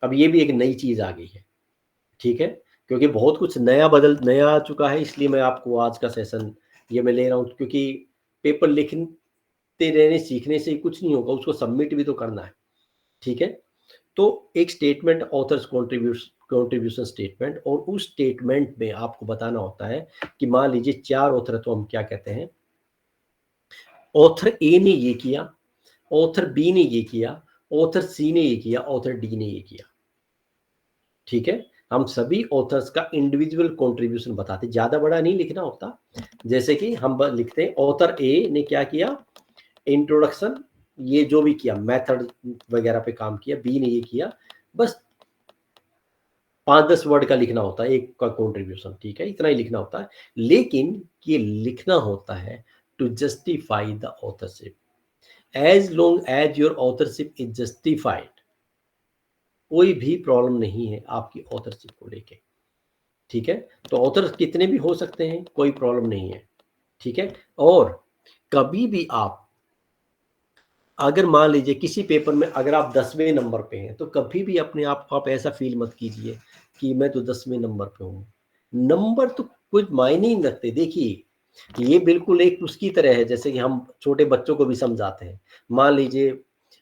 अब ये भी एक नई चीज़ आ गई है, ठीक है, क्योंकि बहुत कुछ नया आ चुका है, इसलिए मैं आपको आज का सेशन ये मैं ले रहा हूँ, क्योंकि पेपर लिखते रहने सीखने से कुछ नहीं होगा, उसको सबमिट भी तो करना है, ठीक है। तो एक स्टेटमेंट ऑथर्स कंट्रीब्यूशन स्टेटमेंट, और उस स्टेटमेंट में आपको बताना होता है कि मान लीजिए 4 ऑथर है तो हम क्या कहते हैं, ऑथर ए ने ये किया, ऑथर बी ने ये किया, ऑथर सी ने ये किया, ऑथर डी ने ये किया, ठीक है। हम सभी ऑथर्स का इंडिविजुअल कंट्रीब्यूशन बताते, ज्यादा बड़ा नहीं लिखना होता। जैसे कि हम लिखते हैं ऑथर ए ने क्या किया, इंट्रोडक्शन ये जो भी किया, मेथड वगैरह पे काम किया, बी ने ये किया, बस 5-10 वर्ड का लिखना होता है एक का कंट्रीब्यूशन, ठीक है, इतना ही लिखना होता है। लेकिन ये लिखना होता है to justify the authorship, as long as your authorship is justified, कोई भी प्रॉब्लम नहीं है आपकी ऑथरशिप को लेके, ठीक है। तो ऑथर कितने भी हो सकते हैं, कोई प्रॉब्लम नहीं है, ठीक है। और कभी भी आप अगर मान लीजिए किसी पेपर में अगर आप 10वें नंबर पे हैं, तो कभी भी अपने आप को आप ऐसा फील मत कीजिए कि मैं तो 10वें नंबर पे हूँ। नंबर तो कुछ मायने ही नहीं रखते। देखिए ये बिल्कुल एक उसकी तरह है जैसे कि हम छोटे बच्चों को भी समझाते हैं। मान लीजिए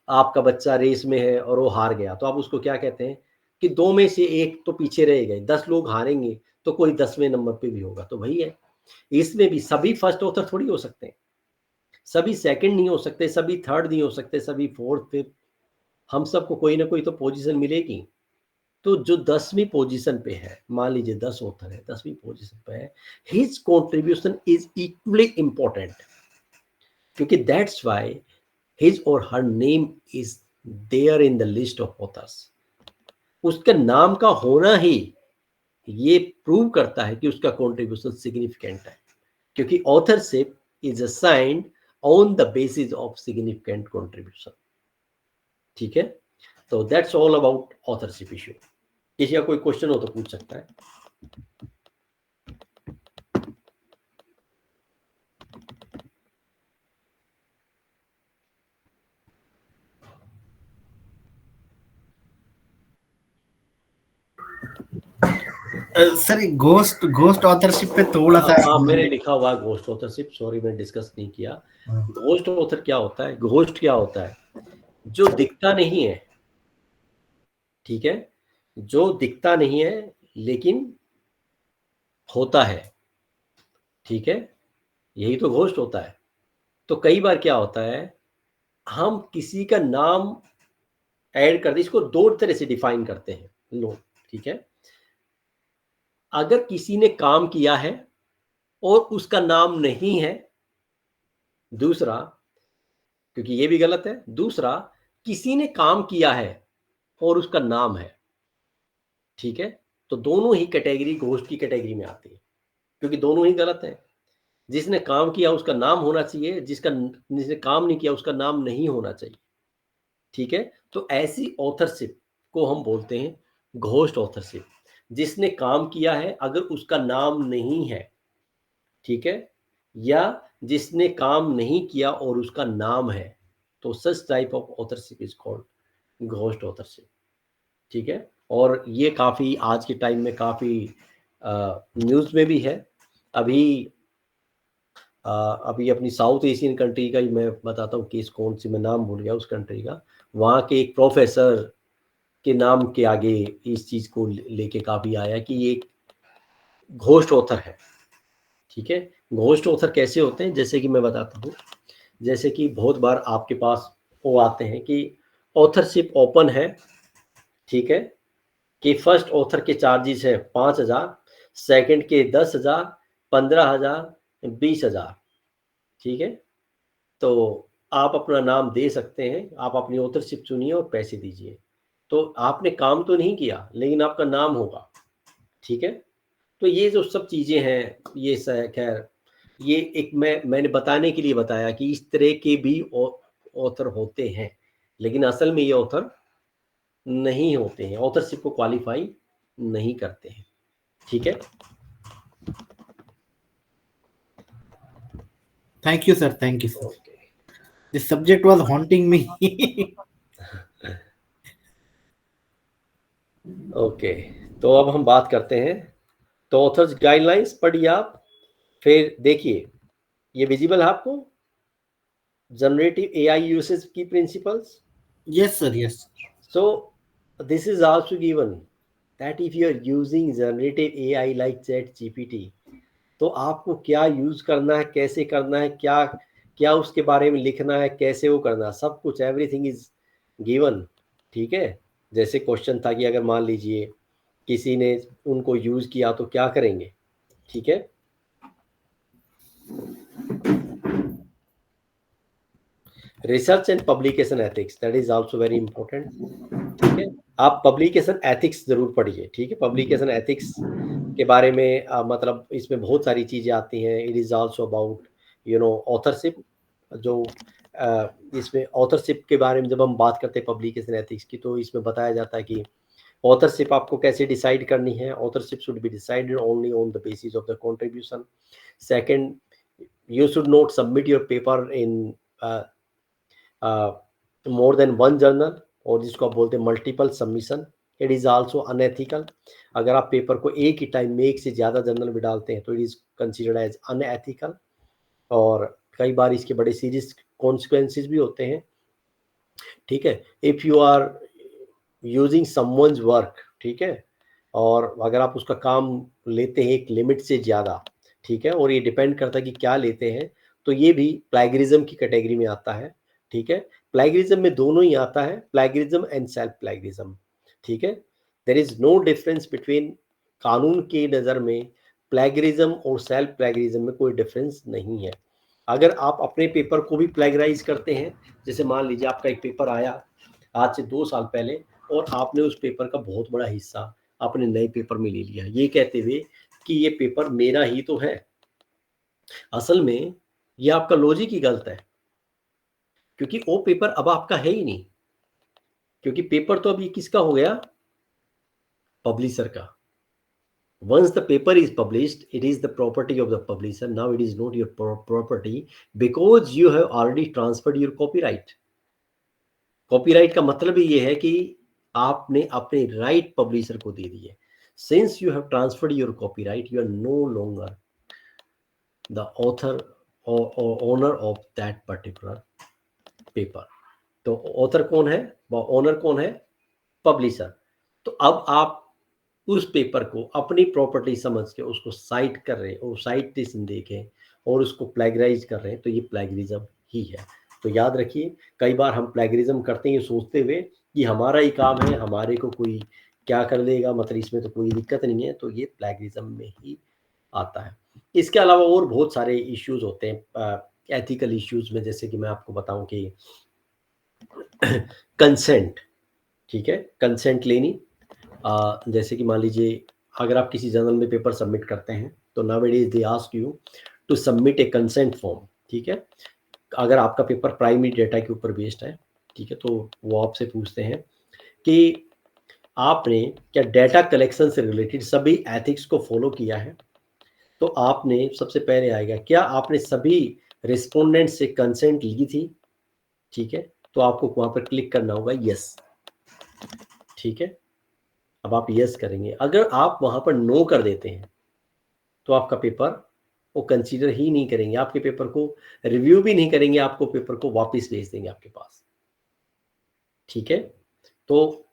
आपका बच्चा रेस में है और वो हार गया, तो आप उसको क्या कहते हैं कि 2 में से 1 तो पीछे रह गए, 10 लोग हारेंगे तो कोई 10वें नंबर पे भी होगा। तो वही है, इसमें भी सभी फर्स्ट ऑथर थोड़ी हो सकते हैं, सभी सेकंड नहीं हो सकते, सभी थर्ड नहीं हो सकते, सभी फोर्थ फिफ्थ, हम सबको कोई ना कोई तो पोजीशन मिलेगी। तो जो 10वीं पोजीशन पे है, मान लीजिए 10 ऑथर है, 10वीं पोजीशन पे है, his contribution is equally important, क्योंकि दैट्स व्हाई हिज और her name is there in the list of authors. उसका नाम का होना ही ये प्रूव करता है कि उसका कंट्रीब्यूशन सिग्निफिकेंट है, क्योंकि authorship is assigned on the basis of significant contribution, ठीक है। तो that's all about authorship issue। किसी का कोई क्वेश्चन हो तो पूछ सकता है। सर घोस्ट ऑथरशिप पे थोड़ा सा हाँ, मैंने लिखा हुआ है घोस्ट ऑथरशिप, सॉरी मैं डिस्कस नहीं किया। घोस्ट ऑथर क्या होता है, घोस्ट क्या होता है, जो दिखता नहीं है, ठीक है, जो दिखता नहीं है लेकिन होता है, ठीक है, यही तो घोस्ट होता है। तो कई बार क्या होता है, हम किसी का नाम ऐड करते, इसको 2 तरह से डिफाइन करते हैं लोग, ठीक है। अगर किसी ने काम किया है और उसका नाम नहीं है, दूसरा, क्योंकि ये भी गलत है, दूसरा किसी ने काम किया है और उसका नाम है, ठीक है, तो दोनों ही कैटेगरी घोस्ट की कैटेगरी में आती है, क्योंकि दोनों ही गलत है। जिसने काम किया उसका नाम होना चाहिए, जिसने काम नहीं किया उसका नाम नहीं होना चाहिए, ठीक है। तो ऐसी ऑथरशिप को हम बोलते हैं घोस्ट ऑथरशिप। जिसने काम किया है अगर उसका नाम नहीं है, ठीक है, या जिसने काम नहीं किया और उसका नाम है, तो सच type of authorship is called ghost authorship, ठीक है। और ये काफ़ी आज के टाइम में काफ़ी न्यूज़ में भी है। अभी अपनी साउथ एशियन कंट्री का ही मैं बताता हूँ केस, कौन सी मैं नाम भूल गया उस कंट्री का। वहाँ के एक प्रोफेसर के नाम के आगे इस चीज़ को लेके काफ़ी आया कि ये घोस्ट ऑथर है, ठीक है। घोस्ट ऑथर कैसे होते हैं, जैसे कि मैं बताता हूँ, जैसे कि बहुत बार आपके पास वो आते हैं कि ऑथरशिप ओपन है, ठीक है, कि फर्स्ट ऑथर के चार्जेस है 5,000, सेकंड के 10,000, 15,000, 20,000, ठीक है। तो आप अपना नाम दे सकते हैं, आप अपनी ऑथरशिप चुनिए और पैसे दीजिए। तो आपने काम तो नहीं किया लेकिन आपका नाम होगा, ठीक है। तो ये जो सब चीज़ें हैं, ये खैर ये एक मैंने बताने के लिए बताया कि इस तरह के भी ऑथर होते हैं, लेकिन असल में ये ऑथर नहीं होते हैं, ऑथरशिप को क्वालिफाई नहीं करते हैं। ठीक है, Thank you, sir. Thank you, sir. Okay This subject was haunting me. Okay. तो अब हम बात करते हैं, तो ऑथर्स गाइडलाइंस पढ़िए आप, फिर देखिए ये विजिबल है आपको, जनरेटिव एआई यूसेज की principles. Yes, sir. Yes. So this is also given that if you are using generative AI like ChatGPT, तो आपको क्या यूज करना है, कैसे करना है, क्या क्या उसके बारे में लिखना है, कैसे वो करना है, सब कुछ एवरीथिंग इज गिवन। ठीक है, जैसे क्वेश्चन था कि अगर मान लीजिए किसी ने उनको यूज किया तो क्या करेंगे। ठीक है, research and publication ethics, that is also very important. ठीक है, आप पब्लिकेशन एथिक्स जरूर पढ़िए। ठीक है, पब्लिकेशन एथिक्स के बारे में मतलब इसमें बहुत सारी चीजें आती हैं। It is also about authorship, जो इसमें ऑथरशिप के बारे में जब हम बात करते हैं पब्लिकेशन एथिक्स की, तो इसमें बताया जाता है कि ऑथरशिप आपको कैसे डिसाइड करनी है। Authorship should be decided only on the basis of the contribution. Second, you should not submit your paper in more than one journal, और जिसको आप बोलते हैं multiple submission. It is also unethical. अगर आप पेपर को एक ही टाइम में एक से ज़्यादा जर्नल में डालते हैं तो it is considered as unethical, और कई बार इसके बड़े सीरियस कॉन्सिक्वेंसेस भी होते हैं। ठीक है, if you are using someone's work, ठीक है, और अगर आप उसका काम लेते हैं एक लिमिट से ज़्यादा, ठीक है, और ये डिपेंड करता है कि क्या लेते हैं, तो ये भी प्लैगियरिज्म की कैटेगरी में आता है। ठीक है, प्लैगियरिज्म में दोनों ही आता है, प्लैगियरिज्म एंड सेल्फ प्लैगियरिज्म। ठीक है, there is no difference between, कानून की नज़र में प्लैगियरिज्म और सेल्फ प्लैगियरिज्म में कोई डिफरेंस नहीं है। अगर आप अपने पेपर को भी प्लैगियराइज करते हैं, जैसे मान लीजिए आपका एक पेपर आया आज से 2 साल पहले, और आपने उस पेपर का बहुत बड़ा हिस्सा अपने नए पेपर में ले लिया, ये कहते हुए कि ये पेपर मेरा ही तो है। असल में ये आपका लॉजिक ही गलत है, क्योंकि वो पेपर अब आपका है ही नहीं, क्योंकि पेपर तो अब ये किसका हो गया, पब्लिशर का। Once the paper is published, it is the property of the publisher. Now it is not your property because you have already transferred your copyright. Copyright का मतलब ही ये है कि आपने अपने राइट पब्लिशर को दे दिए। Since you have transferred your copyright, you are no longer the author और owner of that particular paper. तो ऑथर कौन है, ओनर कौन है, पब्लिशर। तो अब आप उस पेपर को अपनी प्रॉपर्टी समझ के उसको साइट कर रहे हैं, और साइटेशन देखें और उसको प्लैगियराइज कर रहे हैं, तो ये प्लैगियरिज्म ही है। तो याद रखिए, कई बार हम प्लैगियरिज्म करते हैं ये सोचते हुए कि हमारा ही काम है, हमारे को कोई क्या कर देगा, मतलब इसमें तो कोई दिक्कत नहीं है, तो ये प्लैगियरिज्म में ही आता है। इसके अलावा और बहुत सारे इश्यूज होते हैं एथिकल इश्यूज में, जैसे कि मैं आपको बताऊं कि कंसेंट। ठीक है, कंसेंट लेनी, जैसे कि मान लीजिए अगर आप किसी जर्नल में पेपर सबमिट करते हैं, तो nowadays they ask you to submit a consent form. ठीक है, अगर आपका पेपर प्राइमरी डेटा के ऊपर बेस्ड है, ठीक है, तो वो आपसे पूछते हैं कि आपने क्या डेटा कलेक्शन से रिलेटेड सभी एथिक्स को फॉलो किया है। तो आपने सबसे पहले आएगा, क्या आपने सभी रिस्पोंडेंट से कंसेंट ली थी। ठीक है, तो आपको वहां पर क्लिक करना होगा यस। ठीक है, अब आप यस करेंगे। अगर आप वहां पर नो कर देते हैं तो आपका पेपर वो कंसीडर ही नहीं करेंगे, आपके पेपर को रिव्यू भी नहीं करेंगे, आपको पेपर को वापस भेज देंगे आपके पास। ठीक है, तो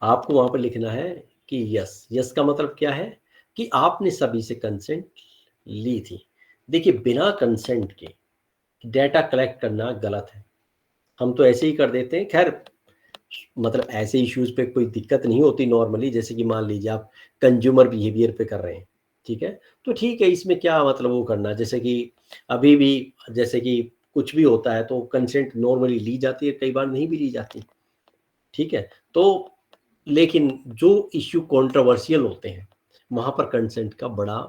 आपको वहां पर लिखना है कि यस। यस का मतलब क्या है कि आपने सभी से कंसेंट ली थी। देखिए, बिना कंसेंट के डेटा कलेक्ट करना गलत है, हम तो ऐसे ही कर देते हैं। खैर, मतलब ऐसे इश्यूज पे कोई दिक्कत नहीं होती नॉर्मली, जैसे कि मान लीजिए आप कंज्यूमर बिहेवियर पे कर रहे हैं, ठीक है, तो ठीक है, इसमें क्या मतलब वो करना, जैसे कि अभी भी जैसे कि कुछ भी होता है तो कंसेंट नॉर्मली ली जाती है, कई बार नहीं भी ली जाती। ठीक है, तो लेकिन जो इश्यू कंट्रोवर्शियल होते हैं वहां पर कंसेंट का बड़ा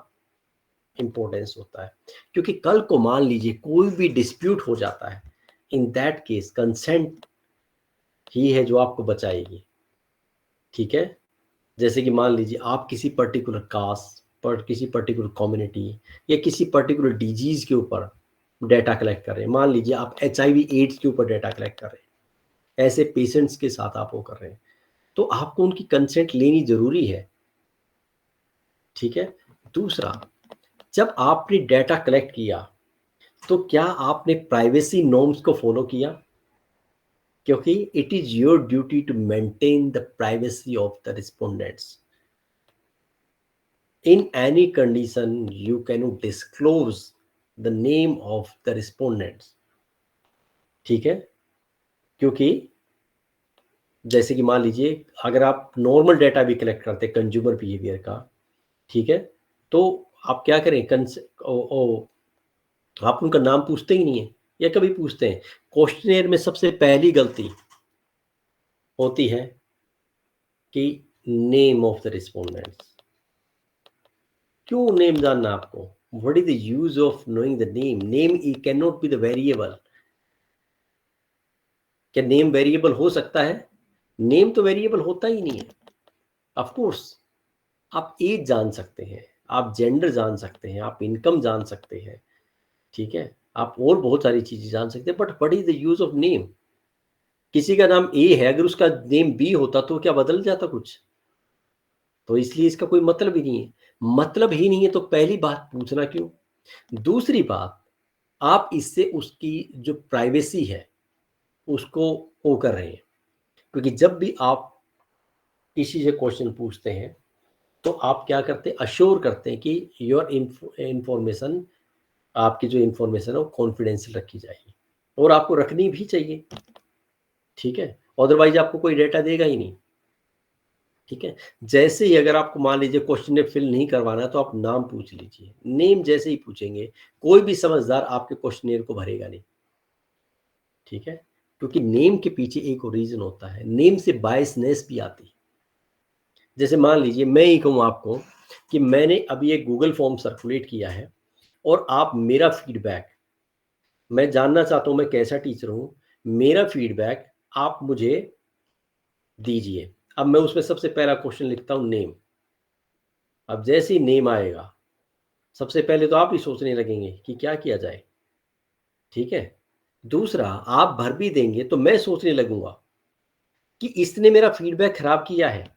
इंपॉर्टेंस होता है, क्योंकि कल को मान लीजिए कोई भी डिस्प्यूट हो जाता है, इन दैट केस कंसेंट ही है जो आपको बचाएगी। ठीक है, जैसे कि मान लीजिए आप किसी पर्टिकुलर कास्ट पर, किसी पर्टिकुलर कम्युनिटी या किसी पर्टिकुलर डिजीज के ऊपर डेटा कलेक्ट कर रहे हैं। मान लीजिए आप HIV एड्स के ऊपर डेटा कलेक्ट कर रहे हैं, ऐसे पेशेंट्स के साथ आप वो कर रहे हैं, तो आपको उनकी कंसेंट लेनी जरूरी है। ठीक है, दूसरा, जब आपने डेटा कलेक्ट किया तो क्या आपने प्राइवेसी नॉर्म्स को फॉलो किया? क्योंकि it is your duty to maintain the privacy of the respondents. In any condition you cannot disclose the name of the respondents. ठीक है, क्योंकि जैसे कि मान लीजिए अगर आप नॉर्मल डेटा भी कलेक्ट करते हैं कंज्यूमर बिहेवियर का, ठीक है, तो आप क्या करें, आप उनका नाम पूछते ही नहीं है या कभी पूछते हैं? क्वेश्चनेयर में सबसे पहली गलती होती है कि नेम ऑफ द रिस्पोंडेंट्स। क्यों नेम जानना आपको? What is the use of knowing the name? Name can not be the variable. क्या नेम वेरिएबल हो सकता है? नेम तो वेरिएबल होता ही नहीं है। ऑफ कोर्स आप एज जान सकते हैं, आप जेंडर जान सकते हैं, आप इनकम जान सकते हैं, ठीक है, आप और बहुत सारी चीजें जान सकते हैं, but what is the use of name? किसी का नाम ए है, अगर उसका नेम बी होता तो क्या बदल जाता कुछ? तो इसलिए इसका कोई मतलब ही नहीं है। मतलब ही नहीं है तो पहली बात पूछना क्यों? दूसरी बात, आप इससे उसकी जो प्राइवेसी है उसको वो कर रहे हैं, क्योंकि जब भी आप किसी से क्वेश्चन पूछते हैं तो आप क्या करते हैं, अश्योर करते हैं कि योर इंफॉर्मेशन, आपकी जो इंफॉर्मेशन है वो कॉन्फिडेंशियल रखी जाएगी, और आपको रखनी भी चाहिए। ठीक है, अदरवाइज आपको कोई डेटा देगा ही नहीं। ठीक है, जैसे ही अगर आपको मान लीजिए क्वेश्चन फिल नहीं करवाना तो आप नाम पूछ लीजिए। नेम जैसे ही पूछेंगे कोई भी समझदार आपके क्वेश्चनेयर को भरेगा नहीं। ठीक है, क्योंकि नेम के पीछे एक रीजन होता है, नेम से बायसनेस भी आती है। जैसे मान लीजिए मैं ही कहूँ आपको कि मैंने अभी एक गूगल फॉर्म सर्कुलेट किया है और आप मेरा फीडबैक, मैं जानना चाहता हूँ मैं कैसा टीचर हूँ, मेरा फीडबैक आप मुझे दीजिए। अब मैं उसमें सबसे पहला क्वेश्चन लिखता हूँ नेम। अब जैसे ही नेम आएगा सबसे पहले तो आप ही सोचने लगेंगे कि क्या किया जाए। ठीक है, दूसरा आप भर भी देंगे तो मैं सोचने लगूंगा कि इसने मेरा फीडबैक खराब किया है,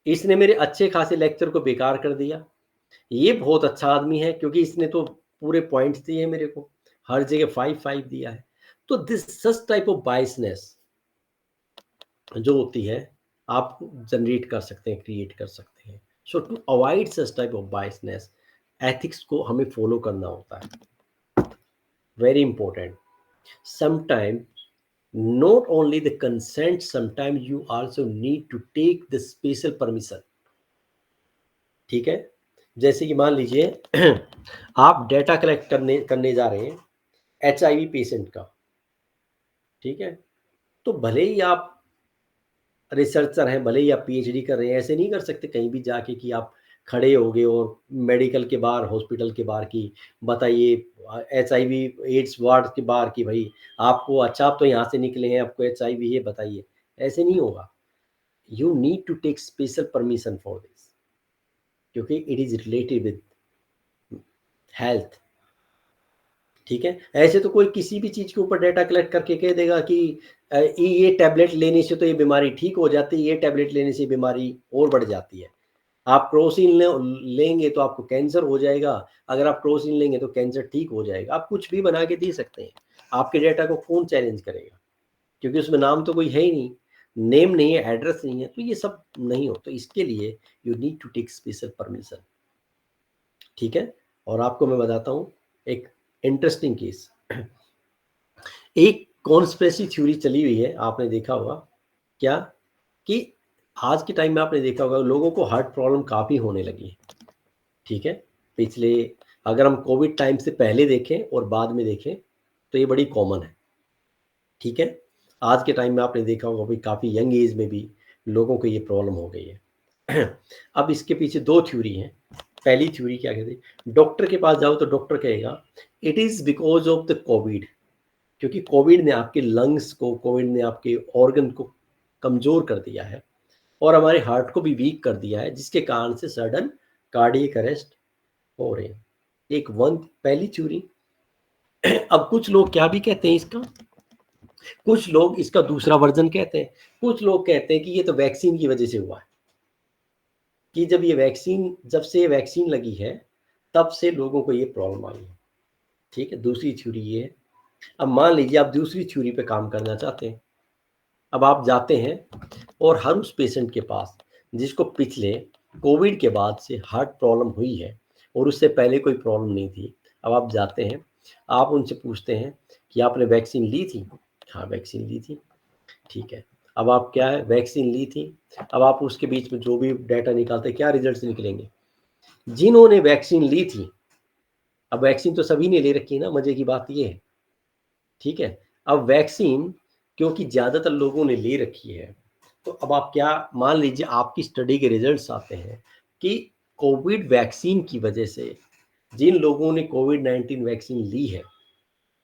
इसने मेरे अच्छे खासे लेक्चर को बेकार कर दिया, ये बहुत अच्छा आदमी है क्योंकि इसने तो पूरे पॉइंट्स दिए मेरे को, हर जगह 5 दिया है। तो this such type of biasness जो होती है आप जनरेट कर सकते हैं, क्रिएट कर सकते हैं। So to avoid such type of biasness, ethics को हमें फॉलो करना होता है, very important. Sometime not only the consent, sometimes you also need to take the special permission। ठीक है, जैसे कि मान लीजिए आप डेटा कलेक्ट करने जा रहे हैं HIV पेशेंट का। ठीक है, तो भले ही आप रिसर्चर हैं, भले ही आप PhD कर रहे हैं, ऐसे नहीं कर सकते कहीं भी जाके कि आप खड़े हो गए और मेडिकल के बाहर, हॉस्पिटल के बाहर की बताइए, HIV एड्स वार्ड के बाहर की, भाई आपको अच्छा आप तो यहाँ से निकले हैं, आपको HIV है बताइए, ऐसे नहीं होगा। You need to take special permission for this, क्योंकि it is related with health. ठीक है, ऐसे तो कोई किसी भी चीज के ऊपर डेटा कलेक्ट करके कह देगा कि ये टैबलेट लेने से तो ये बीमारी ठीक हो जाती है, ये टैबलेट लेने से बीमारी और बढ़ जाती है। आप क्रोसिन लेंगे तो आपको कैंसर हो जाएगा, अगर आप क्रोसिन लेंगे तो कैंसर ठीक हो जाएगा। आप कुछ भी बना के दे सकते हैं, आपके डेटा को कौन चैलेंज करेगा? क्योंकि उसमें नाम तो कोई है ही नहीं, नेम नहीं है, एड्रेस नहीं है, तो ये सब नहीं हो। तो इसके लिए you need to take special permission. ठीक है, और आपको मैं बताता हूँ एक इंटरेस्टिंग केस। एक कॉन्स्पिरेसी थ्योरी चली हुई है, आपने देखा होगा क्या, कि आज के टाइम में आपने देखा होगा लोगों को हार्ट प्रॉब्लम काफ़ी होने लगी है। ठीक है, पिछले अगर हम कोविड टाइम से पहले देखें और बाद में देखें तो ये बड़ी कॉमन है। ठीक है, आज के टाइम में आपने देखा होगा भाई काफ़ी यंग एज में भी लोगों को ये प्रॉब्लम हो गई है। अब इसके पीछे दो थ्योरी हैं। पहली थ्योरी क्या कहती है, डॉक्टर के पास जाओ तो डॉक्टर कहेगा it is because of the Covid, क्योंकि कोविड ने आपके लंग्स को, कोविड ने आपके ऑर्गन को कमज़ोर कर दिया है और हमारे हार्ट को भी वीक कर दिया है, जिसके कारण से सडन कार्डियक अरेस्ट हो रहे हैं। एक पहली थ्योरी। अब कुछ लोग क्या भी कहते हैं इसका, कुछ लोग इसका दूसरा वर्जन कहते हैं। कुछ लोग कहते हैं कि ये तो वैक्सीन की वजह से हुआ है, कि जब से ये वैक्सीन लगी है तब से लोगों को ये प्रॉब्लम आई है। ठीक है, दूसरी थ्योरी ये है। अब मान लीजिए आप दूसरी थ्योरी पे काम करना चाहते हैं। अब आप जाते हैं और हर उस पेशेंट के पास जिसको पिछले कोविड के बाद से हार्ट प्रॉब्लम हुई है और उससे पहले कोई प्रॉब्लम नहीं थी, अब आप जाते हैं, आप उनसे पूछते हैं कि आपने वैक्सीन ली थी? हाँ, वैक्सीन ली थी। ठीक है, अब आप क्या है, वैक्सीन ली थी। अब आप उसके बीच में जो भी डाटा निकालते हैं, क्या रिजल्ट्स निकलेंगे? जिन्होंने वैक्सीन ली थी, अब वैक्सीन तो सभी ने ले रखी है ना, मजे की बात ये है। ठीक है, अब वैक्सीन क्योंकि ज़्यादातर लोगों ने ले रखी है, तो अब आप क्या, मान लीजिए आपकी स्टडी के रिजल्ट्स आते हैं कि कोविड वैक्सीन की वजह से जिन लोगों ने कोविड-19 वैक्सीन ली है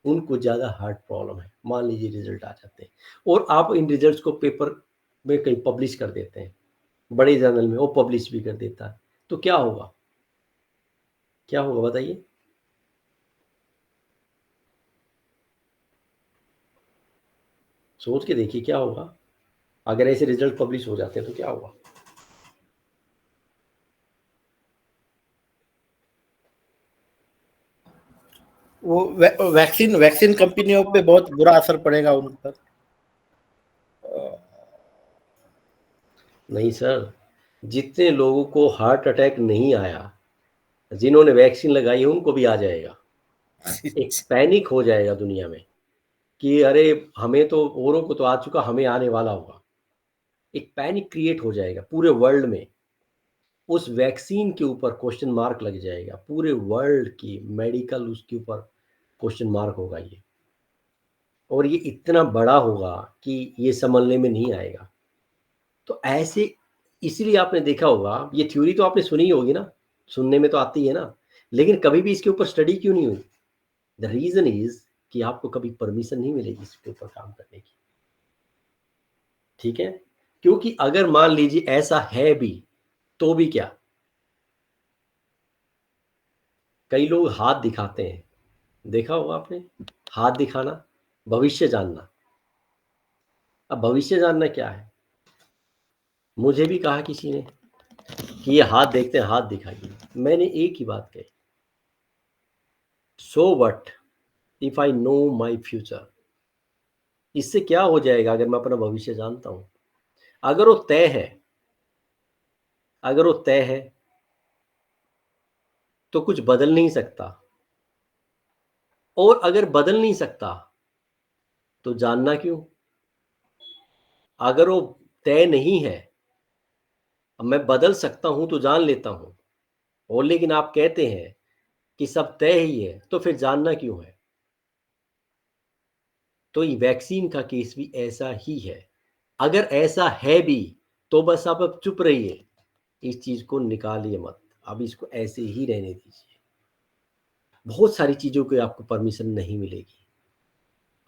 उनको ज़्यादा हार्ट प्रॉब्लम है, मान लीजिए रिजल्ट आ जाते हैं और आप इन रिजल्ट्स को पेपर में कहीं पब्लिश कर देते हैं, बड़े जर्नल में वो पब्लिश भी कर देता है, तो क्या होगा? क्या होगा बताइए? सोच के देखिए क्या होगा अगर ऐसे रिजल्ट पब्लिश हो जाते हैं, तो क्या होगा? वो वैक्सीन वैक्सीन कंपनियों पे बहुत बुरा असर पड़ेगा उन पर। नहीं सर, जितने लोगों को हार्ट अटैक नहीं आया, जिन्होंने वैक्सीन लगाई है उनको भी आ जाएगा। एक पैनिक हो जाएगा दुनिया में कि अरे हमें तो, औरों को तो आ चुका, हमें आने वाला होगा। एक पैनिक क्रिएट हो जाएगा पूरे वर्ल्ड में, उस वैक्सीन के ऊपर क्वेश्चन मार्क लग जाएगा, पूरे वर्ल्ड की मेडिकल उसके ऊपर क्वेश्चन मार्क होगा ये, और ये इतना बड़ा होगा कि ये संभलने में नहीं आएगा। तो ऐसे, इसलिए आपने देखा होगा, ये थ्योरी तो आपने सुनी होगी ना, सुनने में तो आती है ना, लेकिन कभी भी इसके ऊपर स्टडी क्यों नहीं हुई? द रीजन इज कि आपको कभी परमिशन नहीं मिलेगी इसके ऊपर काम करने की। ठीक है, क्योंकि अगर मान लीजिए ऐसा है भी तो भी क्या, कई लोग हाथ दिखाते हैं, देखा होगा आपने, हाथ दिखाना, भविष्य जानना। अब भविष्य जानना क्या है? मुझे भी कहा किसी ने कि ये हाथ देखते हैं, हाथ दिखाइए। मैंने एक ही बात कही, so what if I know my future. इससे क्या हो जाएगा अगर मैं अपना भविष्य जानता हूं? अगर वो तय है, अगर वो तय है तो कुछ बदल नहीं सकता, और अगर बदल नहीं सकता तो जानना क्यों? अगर वो तय नहीं है, अब मैं बदल सकता हूं तो जान लेता हूं, और लेकिन आप कहते हैं कि सब तय ही है, तो फिर जानना क्यों है? तो ये वैक्सीन का केस भी ऐसा ही है। अगर ऐसा है भी तो बस आप अब चुप रहिए, इस चीज को निकालिए मत, अब इसको ऐसे ही रहने दीजिए। बहुत सारी चीजों की आपको परमिशन नहीं मिलेगी,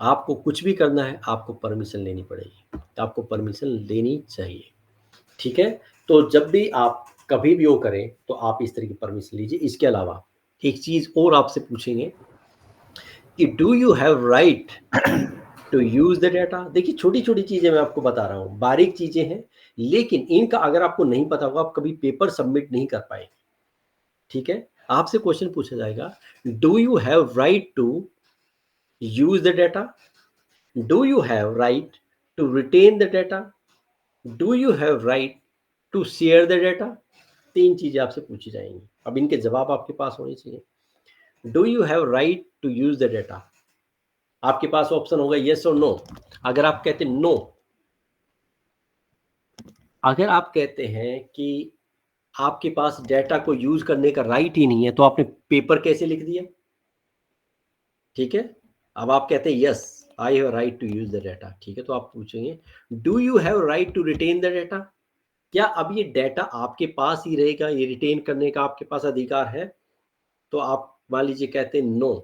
आपको कुछ भी करना है आपको परमिशन लेनी पड़ेगी, आपको परमिशन लेनी चाहिए। ठीक है, तो जब भी आप कभी भी वो करें तो आप इस तरह की परमिशन लीजिए। इसके अलावा एक चीज और आपसे पूछेंगे कि do you have right to use the data. देखिए, छोटी छोटी चीजें मैं आपको बता रहा हूँ, बारीक चीजें हैं, लेकिन इनका अगर आपको नहीं पता होगा आप कभी पेपर सबमिट नहीं कर पाएंगे। ठीक है, आपसे क्वेश्चन पूछा जाएगा, do you have right to use the data, do you have right to retain the data, do you have right to share the data. तीन चीजें आपसे पूछी जाएंगी, अब इनके जवाब आपके पास होने चाहिए। Do you have right to use the data, आपके पास ऑप्शन होगा यस और नो। अगर आप कहते नो, अगर आप कहते हैं कि आपके पास डाटा को यूज करने का राइट ही नहीं है, तो आपने पेपर कैसे लिख दिया? ठीक है, अब आप कहते हैं yes I have right to use the data, ठीक है, तो आप पूछेंगे do you have right to retain the data, क्या अब ये डाटा आपके पास ही रहेगा, ये रिटेन करने का आपके पास अधिकार है? तो आप मान लीजिए कहते हैं नो,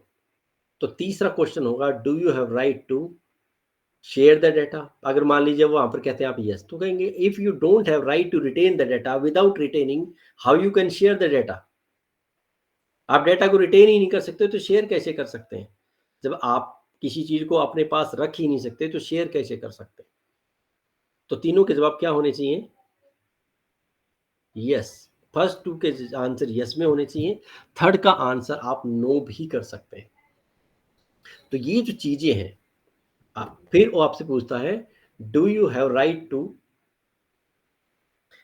तो तीसरा क्वेश्चन होगा do you have right to share the data. अगर मान लीजिए वहां पर कहते हैं आप यस, तो कहेंगे if you don't have right to retain the data, without retaining how you can share the data. आप डेटा को रिटेन ही नहीं कर सकते तो शेयर कैसे कर सकते हैं? जब आप किसी चीज को अपने पास रख ही नहीं सकते तो शेयर कैसे कर सकते हैं? तो तीनों के जवाब क्या होने चाहिए? यस। फर्स्ट टू के आंसर यस में होने चाहिए, थर्ड का आंसर आप नो भी कर सकते हैं। तो ये जो चीजें हैं, फिर वो आपसे पूछता है do you have right to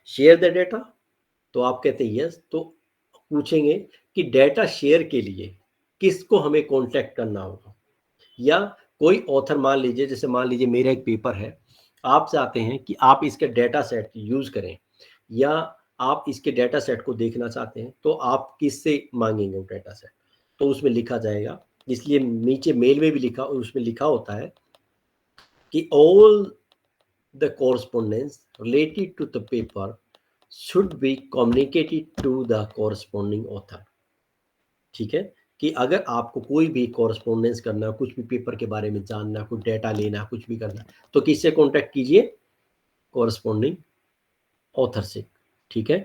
share the data, तो आप कहते हैं यस। तो पूछेंगे कि डेटा शेयर के लिए किसको हमें कांटेक्ट करना होगा, या कोई ऑथर मान लीजिए, जैसे मान लीजिए मेरा एक पेपर है, आप चाहते हैं कि आप इसके डेटा सेट यूज करें या आप इसके डेटा सेट को देखना चाहते हैं, तो आप किससे मांगेंगे वो डेटा सेट? तो उसमें लिखा जाएगा, इसलिए नीचे मेल में भी लिखा, उसमें लिखा होता है कि all the correspondence related to the paper should be communicated to the corresponding author. ठीक है, कि अगर आपको कोई भी कॉरस्पॉन्डेंस करना, कुछ भी पेपर के बारे में जानना, कुछ डेटा लेना, कुछ भी करना, तो किससे कांटेक्ट कीजिए? कॉरस्पॉन्डिंग ऑथर से। ठीक है,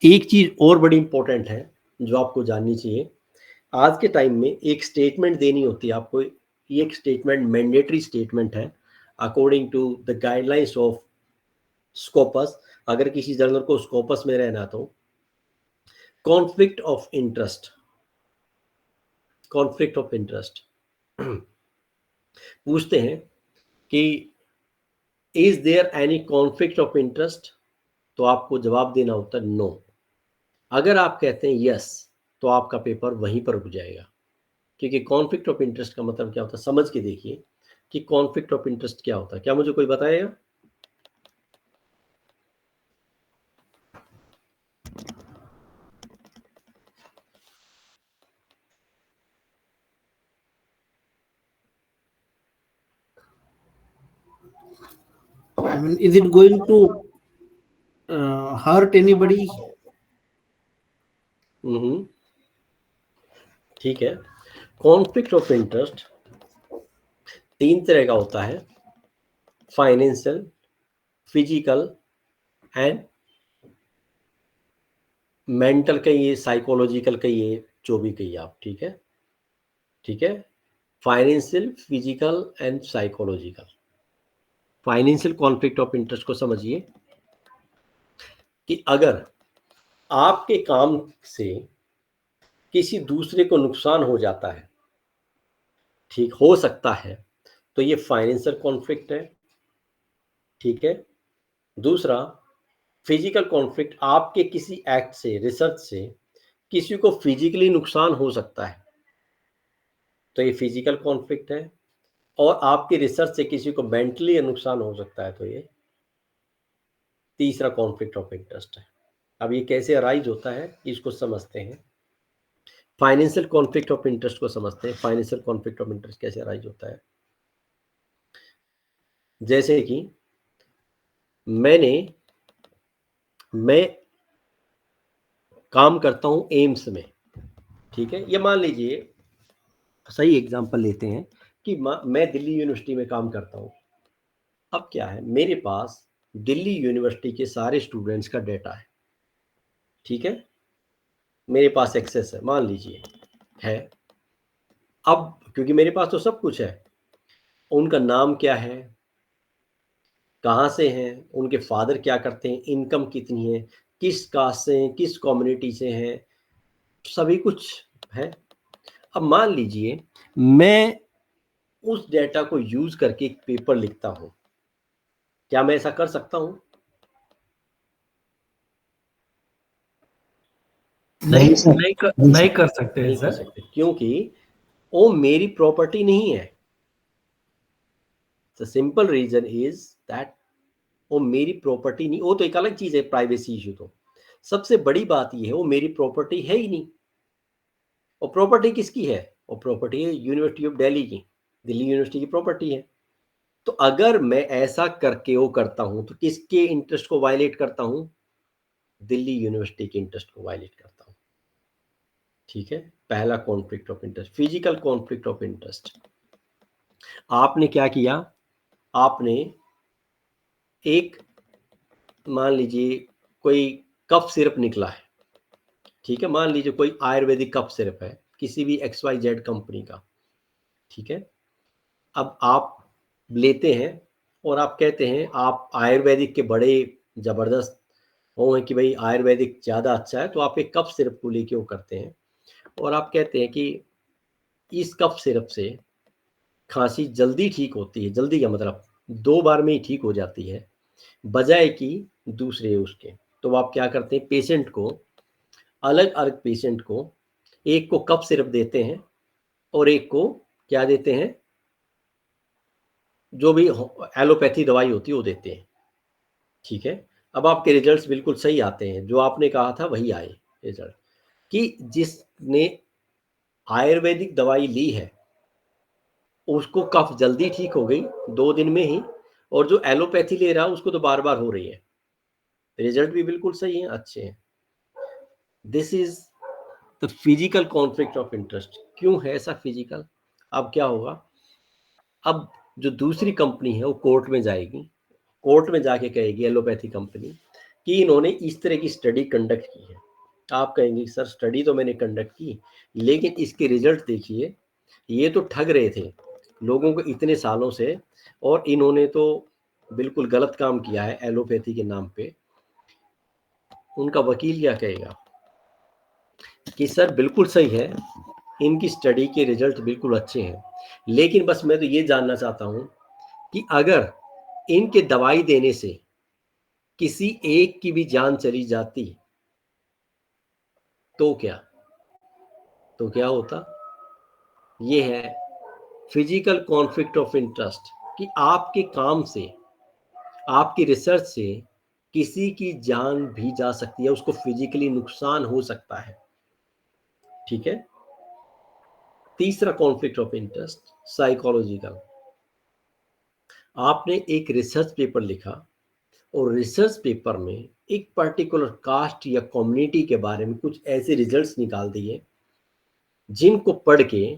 एक चीज और बड़ी इंपॉर्टेंट है जो आपको जाननी चाहिए, आज के टाइम में एक स्टेटमेंट देनी होती है आपको, एक स्टेटमेंट मैंडेटरी स्टेटमेंट है according to the guidelines of Scopus. अगर किसी जर्नल को स्कोपस में रहना, तो conflict of interest, conflict of interest पूछते हैं कि is there any conflict of interest, तो आपको जवाब देना होता है नो। अगर आप कहते हैं यस, तो आपका पेपर वहीं पर रुक जाएगा, क्योंकि कॉन्फ्लिक्ट ऑफ इंटरेस्ट का मतलब क्या होता है, समझ के देखिए कि कॉन्फ्लिक्ट ऑफ इंटरेस्ट क्या होता है। क्या मुझे कोई बताएगा? I mean, is it going to hurt anybody? ठीक है, कॉन्फ्लिक्ट ऑफ इंटरेस्ट 3 तरह का होता है, फाइनेंशियल, फिजिकल एंड मेंटल कहिए, साइकोलॉजिकल कहिए, जो भी कहिए आप। ठीक है, ठीक है, financial, physical and psychological. Financial conflict of interest को समझिए कि अगर आपके काम से किसी दूसरे को नुकसान हो जाता है, ठीक हो सकता है, तो ये फाइनेंशियल कॉन्फ्लिक्ट है। ठीक है, दूसरा फिजिकल कॉन्फ्लिक्ट, आपके किसी एक्ट से, रिसर्च से किसी को फिजिकली नुकसान हो सकता है, तो ये फिजिकल कॉन्फ्लिक्ट है। और आपकी रिसर्च से किसी को मेंटली नुकसान हो सकता है, तो ये तीसरा कॉन्फ्लिक्ट ऑफ इंटरेस्ट है। अब ये कैसे अराइज होता है इसको समझते हैं, फाइनेंशियल कॉन्फ्लिक्ट ऑफ इंटरेस्ट को समझते हैं। फाइनेंशियल कॉन्फ्लिक्ट ऑफ इंटरेस्ट कैसे अराइज होता है? जैसे कि मैं काम करता हूं एम्स में, ठीक है, ये मान लीजिए, सही एग्जांपल लेते हैं कि मैं दिल्ली यूनिवर्सिटी में काम करता हूं। अब क्या है, मेरे पास दिल्ली यूनिवर्सिटी के सारे स्टूडेंट्स का डेटा है। ठीक है, मेरे पास एक्सेस है, मान लीजिए है। अब क्योंकि मेरे पास तो सब कुछ है, उनका नाम क्या है, कहाँ से हैं, उनके फादर क्या करते हैं, इनकम कितनी है, किस कास्ट से हैं, किस कम्युनिटी से हैं, सभी कुछ है। अब मान लीजिए मैं उस डेटा को यूज करके एक पेपर लिखता हूं, क्या मैं ऐसा कर सकता हूं? नहीं कर सकते हैं नहीं कर सर। सकते, क्योंकि वो मेरी प्रॉपर्टी नहीं है। The simple reason is that वो मेरी प्रॉपर्टी नहीं, वो तो एक अलग चीज है, प्राइवेसी इशू। तो सबसे बड़ी बात यह है वो मेरी प्रॉपर्टी है ही नहीं। वो प्रॉपर्टी किसकी है? वो प्रॉपर्टी है यूनिवर्सिटी ऑफ दिल्ली की, दिल्ली यूनिवर्सिटी की प्रॉपर्टी है। तो अगर मैं ऐसा करके वो करता हूं तो किसके इंटरेस्ट को वायलेट करता हूं? दिल्ली यूनिवर्सिटी के इंटरेस्ट को वायलेट करता हूं। ठीक है, पहला conflict of interest, physical conflict of interest. आपने क्या किया, आपने एक, मान लीजिए कोई कफ सिरप निकला है, ठीक है, मान लीजिए कोई आयुर्वेदिक कफ सिरप है किसी भी XYZ कंपनी का, ठीक है। अब आप लेते हैं और आप कहते हैं, आप आयुर्वेदिक के बड़े जबरदस्त हो हैं कि भाई आयुर्वेदिक ज़्यादा अच्छा है, तो आप एक कफ सिरप को लेके वो करते हैं और आप कहते हैं कि इस कफ सिरप से खांसी जल्दी ठीक होती है, जल्दी का मतलब 2 बार में ही ठीक हो जाती है बजाय कि दूसरे उसके। तो आप क्या करते हैं, पेशेंट को, अलग अलग पेशेंट को, एक को कफ सिरप देते हैं और एक को क्या देते हैं, जो भी एलोपैथी दवाई होती है वो देते हैं, ठीक है। अब आपके रिजल्ट्स बिल्कुल सही आते हैं, जो आपने कहा था वही आए रिजल्ट, कि जिसने आयुर्वेदिक दवाई ली है उसको कफ जल्दी ठीक हो गई 2 दिन में ही, और जो एलोपैथी ले रहा है उसको तो बार बार हो रही है। रिजल्ट भी बिल्कुल सही है, अच्छे हैं। This is the physical conflict of interest. क्यों है ऐसा फिजिकल? अब क्या होगा, अब जो दूसरी कंपनी है वो कोर्ट में जाएगी, कोर्ट में जाके कहेगी एलोपैथी कंपनी कि इन्होंने इस तरह की स्टडी कंडक्ट की है। आप कहेंगे सर स्टडी तो मैंने कंडक्ट की, लेकिन इसके रिजल्ट देखिए, ये तो ठग रहे थे लोगों को इतने सालों से, और इन्होंने तो बिल्कुल गलत काम किया है एलोपैथी के नाम पे। उनका वकील क्या कहेगा कि सर बिल्कुल सही है, इनकी स्टडी के रिजल्ट बिल्कुल अच्छे हैं, लेकिन बस मैं तो ये जानना चाहता हूं कि अगर इनके दवाई देने से किसी एक की भी जान चली जाती तो क्या होता? ये है फिजिकल कॉन्फ्लिक्ट ऑफ इंटरेस्ट, कि आपके काम से, आपकी रिसर्च से किसी की जान भी जा सकती है, उसको फिजिकली नुकसान हो सकता है, ठीक है। तीसरा कॉन्फ्लिक्ट ऑफ इंटरेस्ट साइकोलॉजिकल। आपने एक रिसर्च पेपर लिखा और रिसर्च पेपर में एक पर्टिकुलर कास्ट या कम्युनिटी के बारे में कुछ ऐसे रिजल्ट्स निकाल दिए जिनको पढ़ के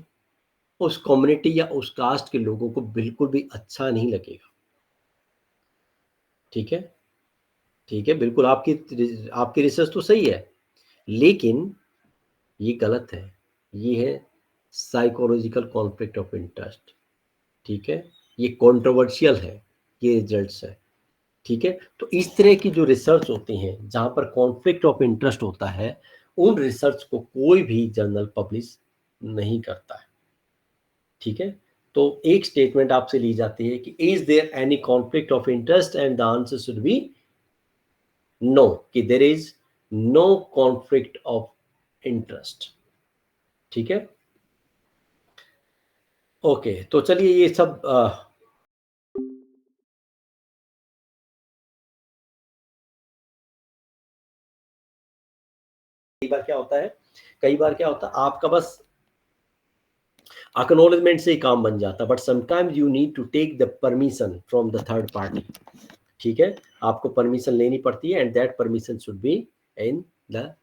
उस कम्युनिटी या उस कास्ट के लोगों को बिल्कुल भी अच्छा नहीं लगेगा, ठीक है, ठीक है, बिल्कुल आपकी रिसर्च तो सही है, लेकिन ये गलत है। ये है साइकोलॉजिकल कॉन्फ्लिक्ट ऑफ इंटरेस्ट, ठीक है, ये कंट्रोवर्शियल है, ये रिजल्ट्स है, ठीक है। तो इस तरह की जो रिसर्च होती हैं जहां पर कॉन्फ्लिक्ट ऑफ इंटरेस्ट होता है, उन रिसर्च को कोई भी जर्नल पब्लिश नहीं करता है, ठीक है। तो एक स्टेटमेंट आपसे ली जाती है कि is there any conflict of interest, and the answer should be no, कि there is no conflict of interest, ठीक है। ओके, तो चलिए ये सब कई बार क्या होता है आपका बस एक्नॉलेजमेंट से ही काम बन जाता है, but sometimes you need to take the permission from the third party, ठीक है, आपको परमिशन लेनी पड़ती है, and that permission should be in the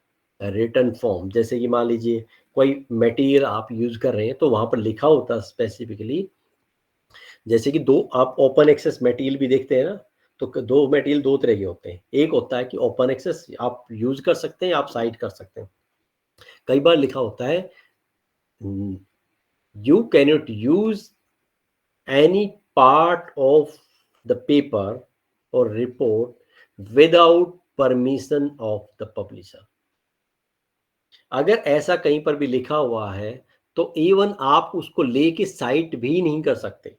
written form. जैसे कि मान लीजिए कोई मटेरियल आप यूज कर रहे हैं तो वहां पर लिखा होता है स्पेसिफिकली, जैसे कि दो आप ओपन एक्सेस मटेरियल भी देखते हैं ना, तो दो मटेरियल दो तरह के होते हैं, एक होता है कि ओपन एक्सेस आप यूज कर सकते हैं, आप साइट कर सकते हैं। कई बार लिखा होता है you cannot use any part of the paper or report without permission of the publisher। अगर ऐसा कहीं पर भी लिखा हुआ है तो इवन आप उसको लेके साइट भी नहीं कर सकते,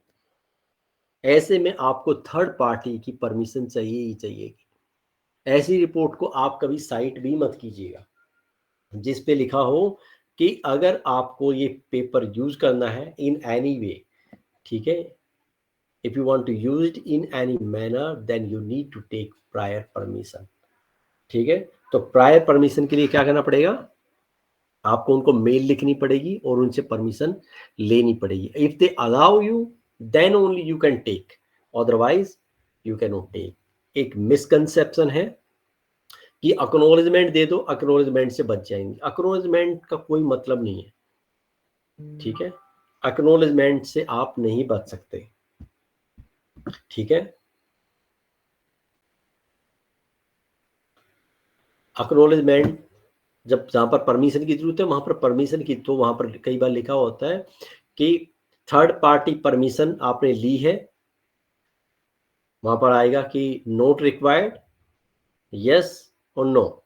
ऐसे में आपको थर्ड पार्टी की परमिशन चाहिए ही चाहिए। ऐसी रिपोर्ट को आप कभी साइट भी मत कीजिएगा जिस पे लिखा हो कि अगर आपको ये पेपर यूज करना है इन एनी वे, ठीक है, if you want to use it in any manner then you need to take prior permission, ठीक है। तो प्रायर परमिशन के लिए क्या करना पड़ेगा, आपको उनको मेल लिखनी पड़ेगी और उनसे परमिशन लेनी पड़ेगी। If they allow you then only you can take, otherwise you can not take. एक मिसकंसेप्शन है कि एक्नॉलेजमेंट दे दो, एक्नॉलेजमेंट से बच जाएंगे। एक्नॉलेजमेंट का कोई मतलब नहीं है, ठीक है। एक्नॉलेजमेंट से आप नहीं बच सकते, ठीक है। एक्नॉलेजमेंट जब जहां पर परमिशन की जरूरत है वहां पर परमिशन की, तो वहां पर कई बार लिखा होता है कि थर्ड पार्टी परमिशन आपने ली है, वहां पर आएगा कि नोट रिक्वायर्ड, यस और नो।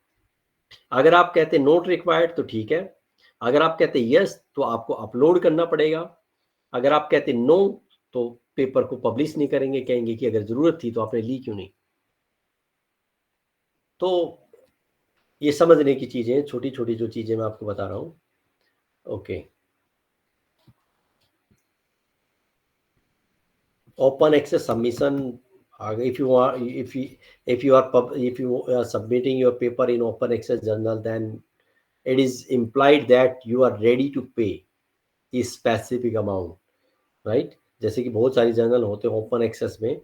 अगर आप कहते हैं नोट रिक्वायर्ड तो ठीक है, अगर आप कहते हैं यस तो आपको अपलोड करना पड़ेगा, अगर आप कहते नो तो पेपर को पब्लिश नहीं करेंगे, कहेंगे कि अगर जरूरत थी तो आपने ली क्यों नहीं। तो ये समझने की चीजें, छोटी छोटी जो चीजें मैं आपको बता रहा हूं। Okay, open access submission, if you are submitting your paper in open access journal, then it is implied that you are ready to pay a specific amount, right? जैसे कि बहुत सारी जर्नल होते हैं ओपन एक्सेस में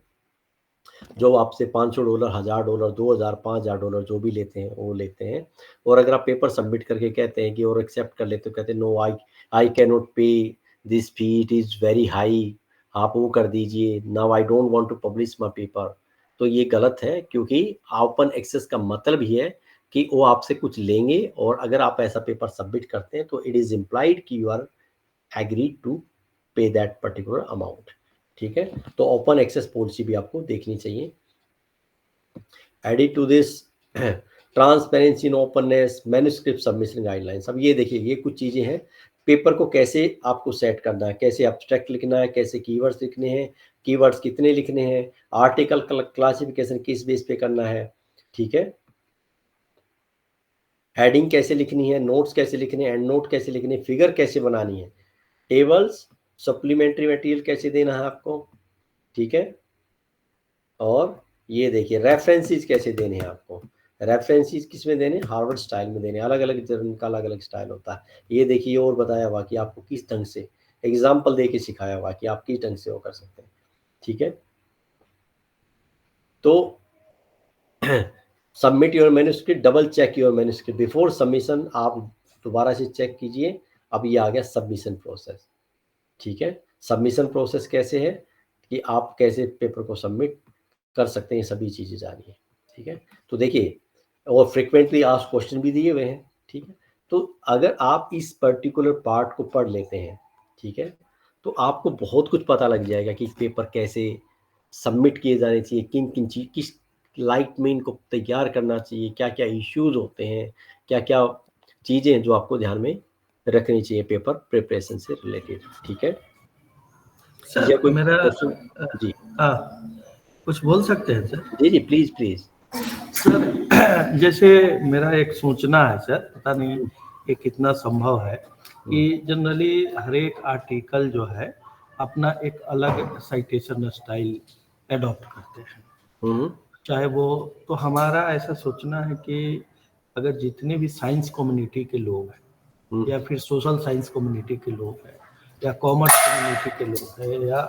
जो आपसे $500, $1000, $2000, $5000 जो भी लेते हैं वो लेते हैं, और अगर आप पेपर सबमिट करके कहते हैं कि और एक्सेप्ट कर लेते हो, कहते हैं no I can not pay this fee, it is very high, आप वो कर दीजिए, now I don't want to publish my paper, तो ये गलत है, क्योंकि ओपन एक्सेस का मतलब ही है कि वो आपसे कुछ लेंगे, और अगर आप ऐसा पेपर सबमिट करते हैं तो इट इज इम्प्लाइड कि यू आर एग्रीड टू पे दैट पर्टिकुलर अमाउंट, ठीक है। तो ओपन एक्सेस पॉलिसी भी आपको देखनी चाहिए। Added to this transparency in openness, manuscript submission guidelines. अब ये देखिए, ये कुछ चीजें हैं, पेपर को कैसे आपको सेट करना है, कैसे एब्स्ट्रैक्ट लिखना है, कैसे कीवर्ड्स लिखने हैं, कीवर्ड्स कितने लिखने हैं, आर्टिकल क्लासिफिकेशन किस बेस पे करना है, ठीक है। हेडिंग कैसे लिखनी है, नोट्स कैसे लिखने हैं, एंड नोट कैसे लिखने हैं, फिगर कैसे बनानी है, टेबल्स, सप्लीमेंट्री मटेरियल कैसे देना है आपको, ठीक है। और ये देखिए रेफरेंसेस कैसे देने हैं आपको, रेफरेंसेस किस में देने, हार्वर्ड स्टाइल में देने, अलग अलग जर्नल का अलग अलग स्टाइल होता है। ये देखिए और बताया हुआ कि आपको किस ढंग से एग्जाम्पल दे के सिखाया हुआ कि आप किस ढंग से वो कर सकते हैं, ठीक है। तो submit your manuscript, double check your manuscript before submission, आप दोबारा से चेक कीजिए। अब ये आ गया सबमिशन प्रोसेस, ठीक है। सबमिशन प्रोसेस कैसे है कि आप कैसे पेपर को सबमिट कर सकते हैं, सभी चीजें जानिए, ठीक है। तो देखिए, और फ्रिक्वेंटली आस्क्ड क्वेश्चन भी दिए हुए हैं, ठीक है। तो अगर आप इस पर्टिकुलर पार्ट को पढ़ लेते हैं, ठीक है, तो आपको बहुत कुछ पता लग जाएगा कि पेपर कैसे सबमिट किए जाने चाहिए, किन किन चीज, किस लाइट में इनको तैयार करना चाहिए, क्या क्या इश्यूज होते हैं, क्या क्या चीजें जो आपको ध्यान में रखनी चाहिए पेपर प्रिपरेशन से रिलेटेड, ठीक है। सर कोई मेरा क्वेश्चन? जी हाँ, कुछ बोल सकते हैं सर? जी जी, प्लीज प्लीज। सर जैसे मेरा एक सोचना है सर, पता नहीं ये कितना संभव है, कि जनरली हर एक आर्टिकल जो है अपना एक अलग साइटेशन स्टाइल एडॉप्ट करते हैं, चाहे वो, तो हमारा ऐसा सोचना है कि अगर जितने भी साइंस कम्युनिटी के लोग हैं या फिर सोशल साइंस कम्युनिटी के लोग हैं या कॉमर्स कम्युनिटी के लोग हैं या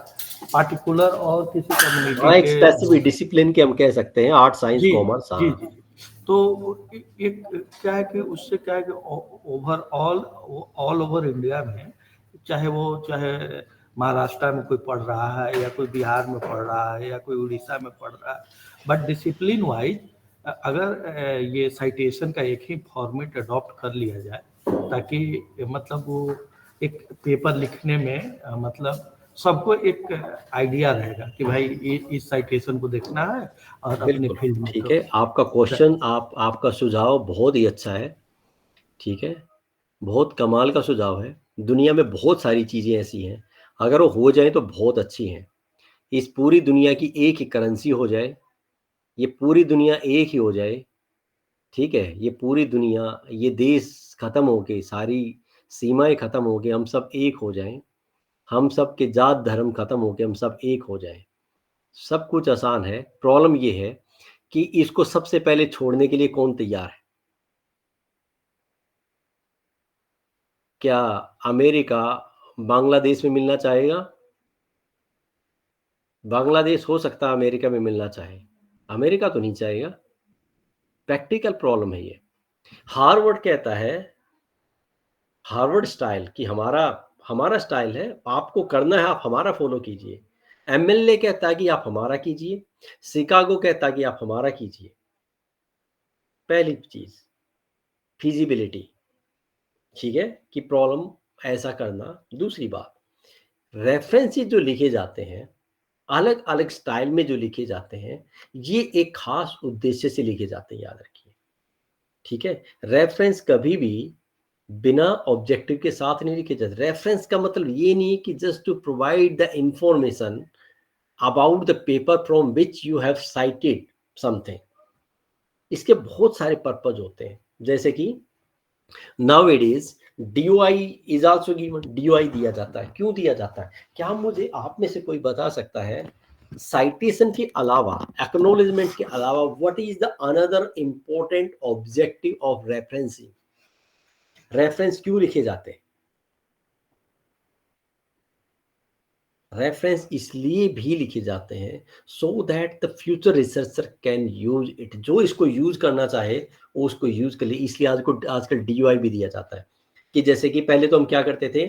पार्टिकुलर और किसी कम्युनिटी एक के स्पेसिफिक डिसिप्लिन के हम कह सकते हैं, आर्ट साइंस जी कॉमर्स। जी जी, तो एक क्या है कि उससे क्या है कि ओवरऑल ऑल ओवर इंडिया में, चाहे महाराष्ट्र में कोई पढ़ रहा है या कोई बिहार में पढ़ रहा है या कोई उड़ीसा में पढ़ रहा है, बट डिसिप्लिन वाइज अगर ये साइटेशन का एक ही फॉर्मेट अडॉप्ट कर लिया जाए, ताकि मतलब वो एक पेपर लिखने में मतलब सबको एक आइडिया रहेगा कि भाई इस साइटेशन को देखना है और अपने बिल्कुल फील्ड में। ठीक है, आपका क्वेश्चन, आपका सुझाव बहुत ही अच्छा है, ठीक है, बहुत कमाल का सुझाव है। दुनिया में बहुत सारी चीजें ऐसी हैं, अगर वो हो जाए तो बहुत अच्छी हैं। इस पूरी दुनिया की एक ही करेंसी हो जाए, ये पूरी दुनिया एक ही हो जाए, ठीक है, ये पूरी दुनिया, ये देश खत्म हो के, सारी सीमाएं खत्म हो के हम सब एक हो जाएं, हम सब के जात धर्म खत्म हो के हम सब एक हो जाएं, सब कुछ आसान है। प्रॉब्लम ये है कि इसको सबसे पहले छोड़ने के लिए कौन तैयार है? क्या अमेरिका बांग्लादेश में मिलना चाहेगा? बांग्लादेश हो सकता है अमेरिका में मिलना चाहे, अमेरिका तो नहीं चाहेगा। प्रैक्टिकल प्रॉब्लम है ये। हार्वर्ड कहता है, हार्वर्ड स्टाइल कि हमारा स्टाइल है, आपको करना है आप हमारा फॉलो कीजिए। एमएलए कहता है कि आप हमारा कीजिए, शिकागो कहता है कि आप हमारा कीजिए। पहली चीज फिजिबिलिटी, ठीक है, कि प्रॉब्लम ऐसा करना। दूसरी बात, रेफरेंसेस जो लिखे जाते हैं अलग अलग स्टाइल में जो लिखे जाते हैं, ये एक खास उद्देश्य से लिखे जाते हैं, याद रखिए, ठीक है। रेफरेंस कभी भी बिना ऑब्जेक्टिव के साथ नहीं लिखे जाते। रेफरेंस का मतलब ये नहीं है कि just to provide the information about the paper from which you have cited something. इसके बहुत सारे पर्पज होते हैं, जैसे कि nowadays DOI is also given. DOI दिया जाता है, क्यों दिया जाता है? क्या मुझे आप में से कोई बता सकता है साइटेशन के अलावा, एक्नॉलेजमेंट के अलावा, what is the another important objective of referencing? Reference क्यों लिखे जाते हैं? रेफरेंस इसलिए भी लिखे जाते हैं so that the future researcher can use it. जो इसको यूज करना चाहे वो उसको यूज कर ले। इसलिए आजकल DOI भी दिया जाता है कि जैसे कि पहले तो हम क्या करते थे,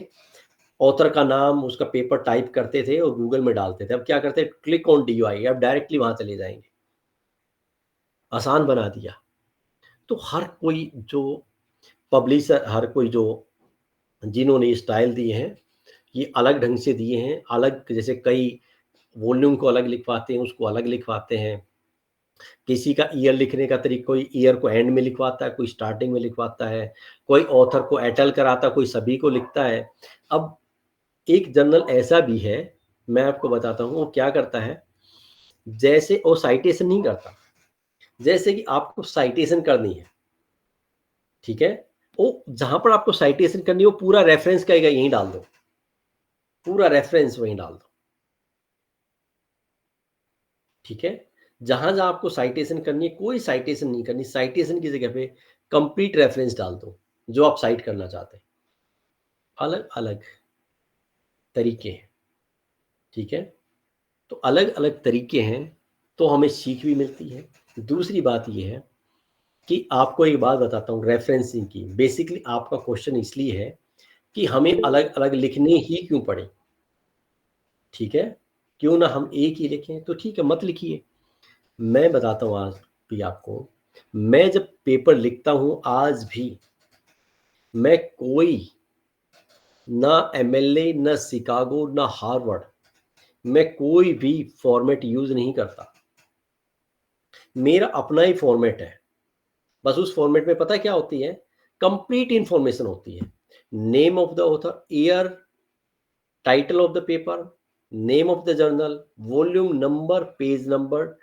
ऑथर का नाम, उसका पेपर टाइप करते थे और गूगल में डालते थे। अब क्या करते हैं, क्लिक ऑन DOI, अब डायरेक्टली वहां चले जाएंगे। आसान बना दिया। तो हर कोई जो पब्लिशर, हर कोई जो जिन्होंने स्टाइल दिए हैं, ये अलग ढंग से दिए हैं। अलग, जैसे कई वॉल्यूम को अलग लिखवाते हैं, उसको अलग लिखवाते हैं। किसी का ईयर लिखने का तरीका, कोई ईयर को एंड में लिखवाता है, कोई स्टार्टिंग में लिखवाता है, कोई ऑथर को एटल कराता है, कोई सभी को लिखता है। अब एक जर्नल ऐसा भी है, मैं आपको बताता हूँ वो क्या करता है। जैसे वो साइटेशन नहीं करता, जैसे कि आपको साइटेशन करनी है, ठीक है, वो जहां पर आपको साइटेशन करनी है वो पूरा रेफरेंस कहेगा यहीं डाल दो, पूरा रेफरेंस वहीं डाल दो, ठीक है। जहां जहां आपको साइटेशन करनी है, कोई साइटेशन नहीं करनी। साइटेशन की जगह पे कंप्लीट रेफरेंस डाल दो जो आप साइट करना चाहते हैं। अलग अलग तरीके हैं, ठीक है। तो अलग अलग तरीके हैं, तो हमें सीख भी मिलती है। दूसरी बात यह है कि आपको एक बात बताता हूँ रेफरेंसिंग की। बेसिकली आपका क्वेश्चन इसलिए है कि हमें अलग अलग लिखने ही क्यों पड़े, ठीक है। क्यों ना हम एक ही लिखें, तो ठीक है, मत लिखिए। मैं बताता हूँ आज भी आपको, मैं जब पेपर लिखता हूँ आज भी, मैं कोई ना MLA, ना शिकागो, ना हार्वर्ड, मैं कोई भी फॉर्मेट यूज नहीं करता। मेरा अपना ही फॉर्मेट है। बस उस फॉर्मेट में पता क्या होती है, कंप्लीट इंफॉर्मेशन होती है। Name of the author, year, title of the paper, name of the journal, volume number, page number,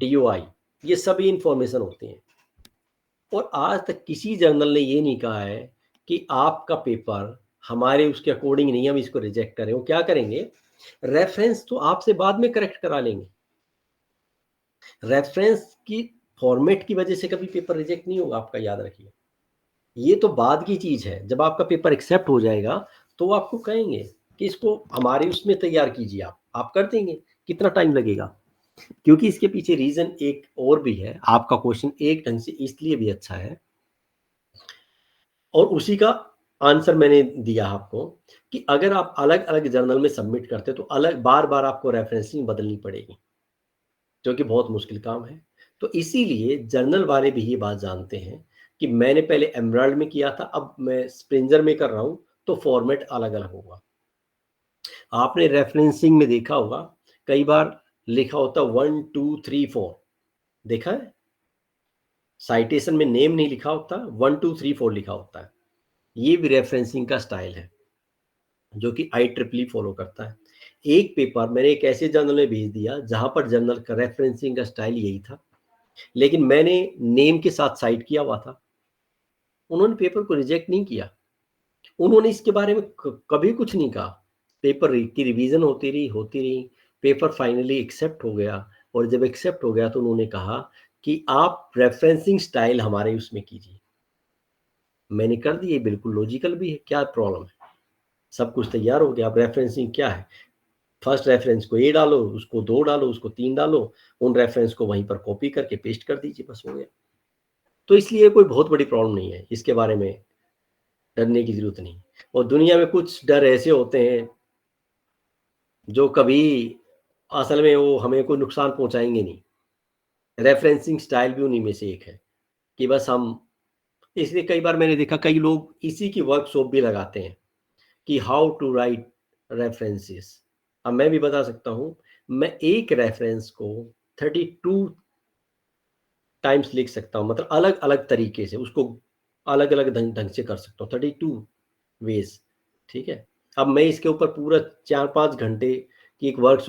DOI, ये सभी इंफॉर्मेशन होती हैं। और आज तक किसी जर्नल ने ये नहीं कहा है कि आपका पेपर हमारे उसके अकॉर्डिंग नहीं, हम इसको रिजेक्ट करें। वो क्या करेंगे, रेफरेंस तो आपसे बाद में करेक्ट करा लेंगे। रेफरेंस की फॉर्मेट की वजह से कभी पेपर रिजेक्ट नहीं होगा, आपका याद रखिए। ये तो बाद की चीज है। जब आपका पेपर एक्सेप्ट हो जाएगा तो वो आपको कहेंगे कि इसको हमारे उसमें तैयार कीजिए, आप कर देंगे। कितना टाइम लगेगा? क्योंकि इसके पीछे रीजन एक और भी है। आपका क्वेश्चन एक ढंग से इसलिए भी अच्छा है, और उसी का आंसर मैंने दिया आपको, कि अगर आप अलग अलग जर्नल में सबमिट करते तो अलग बार बार आपको रेफरेंसिंग बदलनी पड़ेगी, जो कि बहुत मुश्किल काम है। तो इसीलिए जर्नल वाले भी ये बात जानते हैं कि मैंने पहले एमराल्ड में किया था, अब मैं स्प्रिंजर में कर रहा हूं, तो फॉर्मेट अलग अलग होगा। आपने रेफरेंसिंग में देखा होगा कई बार लिखा होता 1 2 3 4, देखा है? साइटेशन में नेम नहीं लिखा होता, 1 2 3 4 लिखा होता है। ये भी रेफरेंसिंग का स्टाइल है जो कि IEEE फॉलो करता है। एक पेपर मैंने एक ऐसे जर्नल में भेज दिया जहां पर जर्नल का रेफरेंसिंग का स्टाइल यही था, लेकिन मैंने नेम के साथ साइट किया हुआ था। उन्होंने पेपर को रिजेक्ट नहीं किया, उन्होंने इसके बारे में कभी कुछ नहीं कहा। पेपर की रिवीजन होती रही, पेपर फाइनली एक्सेप्ट हो गया। और जब एक्सेप्ट हो गया तो उन्होंने कहा कि आप रेफरेंसिंग स्टाइल हमारे उसमें कीजिए। मैंने कर दिए, बिल्कुल लॉजिकल भी है, क्या प्रॉब्लम है? सब कुछ तैयार हो गया। अब रेफरेंसिंग क्या है, फर्स्ट रेफरेंस को A डालो, उसको 2 डालो, उसको 3 डालो, उन रेफरेंस को वहीं पर कॉपी करके पेस्ट कर दीजिए, बस हो गया। तो इसलिए कोई बहुत बड़ी प्रॉब्लम नहीं है, इसके बारे में डरने की जरूरत नहीं। और दुनिया में कुछ डर ऐसे होते हैं जो कभी असल में वो हमें कोई नुकसान पहुंचाएंगे नहीं। रेफरेंसिंग स्टाइल भी उन्हीं में से एक है कि बस हम, इसलिए कई बार मैंने देखा कई लोग इसी की वर्कशॉप भी लगाते हैं कि हाउ टू राइट रेफरेंसेस। अब मैं भी बता सकता हूं, मैं एक रेफरेंस को 32 टाइम्स लिख सकता हूं, मतलब अलग अलग तरीके से उसको अलग अलग ढंग से कर सकता हूँ, 32 वेज। ठीक है, अब मैं इसके ऊपर पूरा 4-5 घंटे की एक वर्कशॉप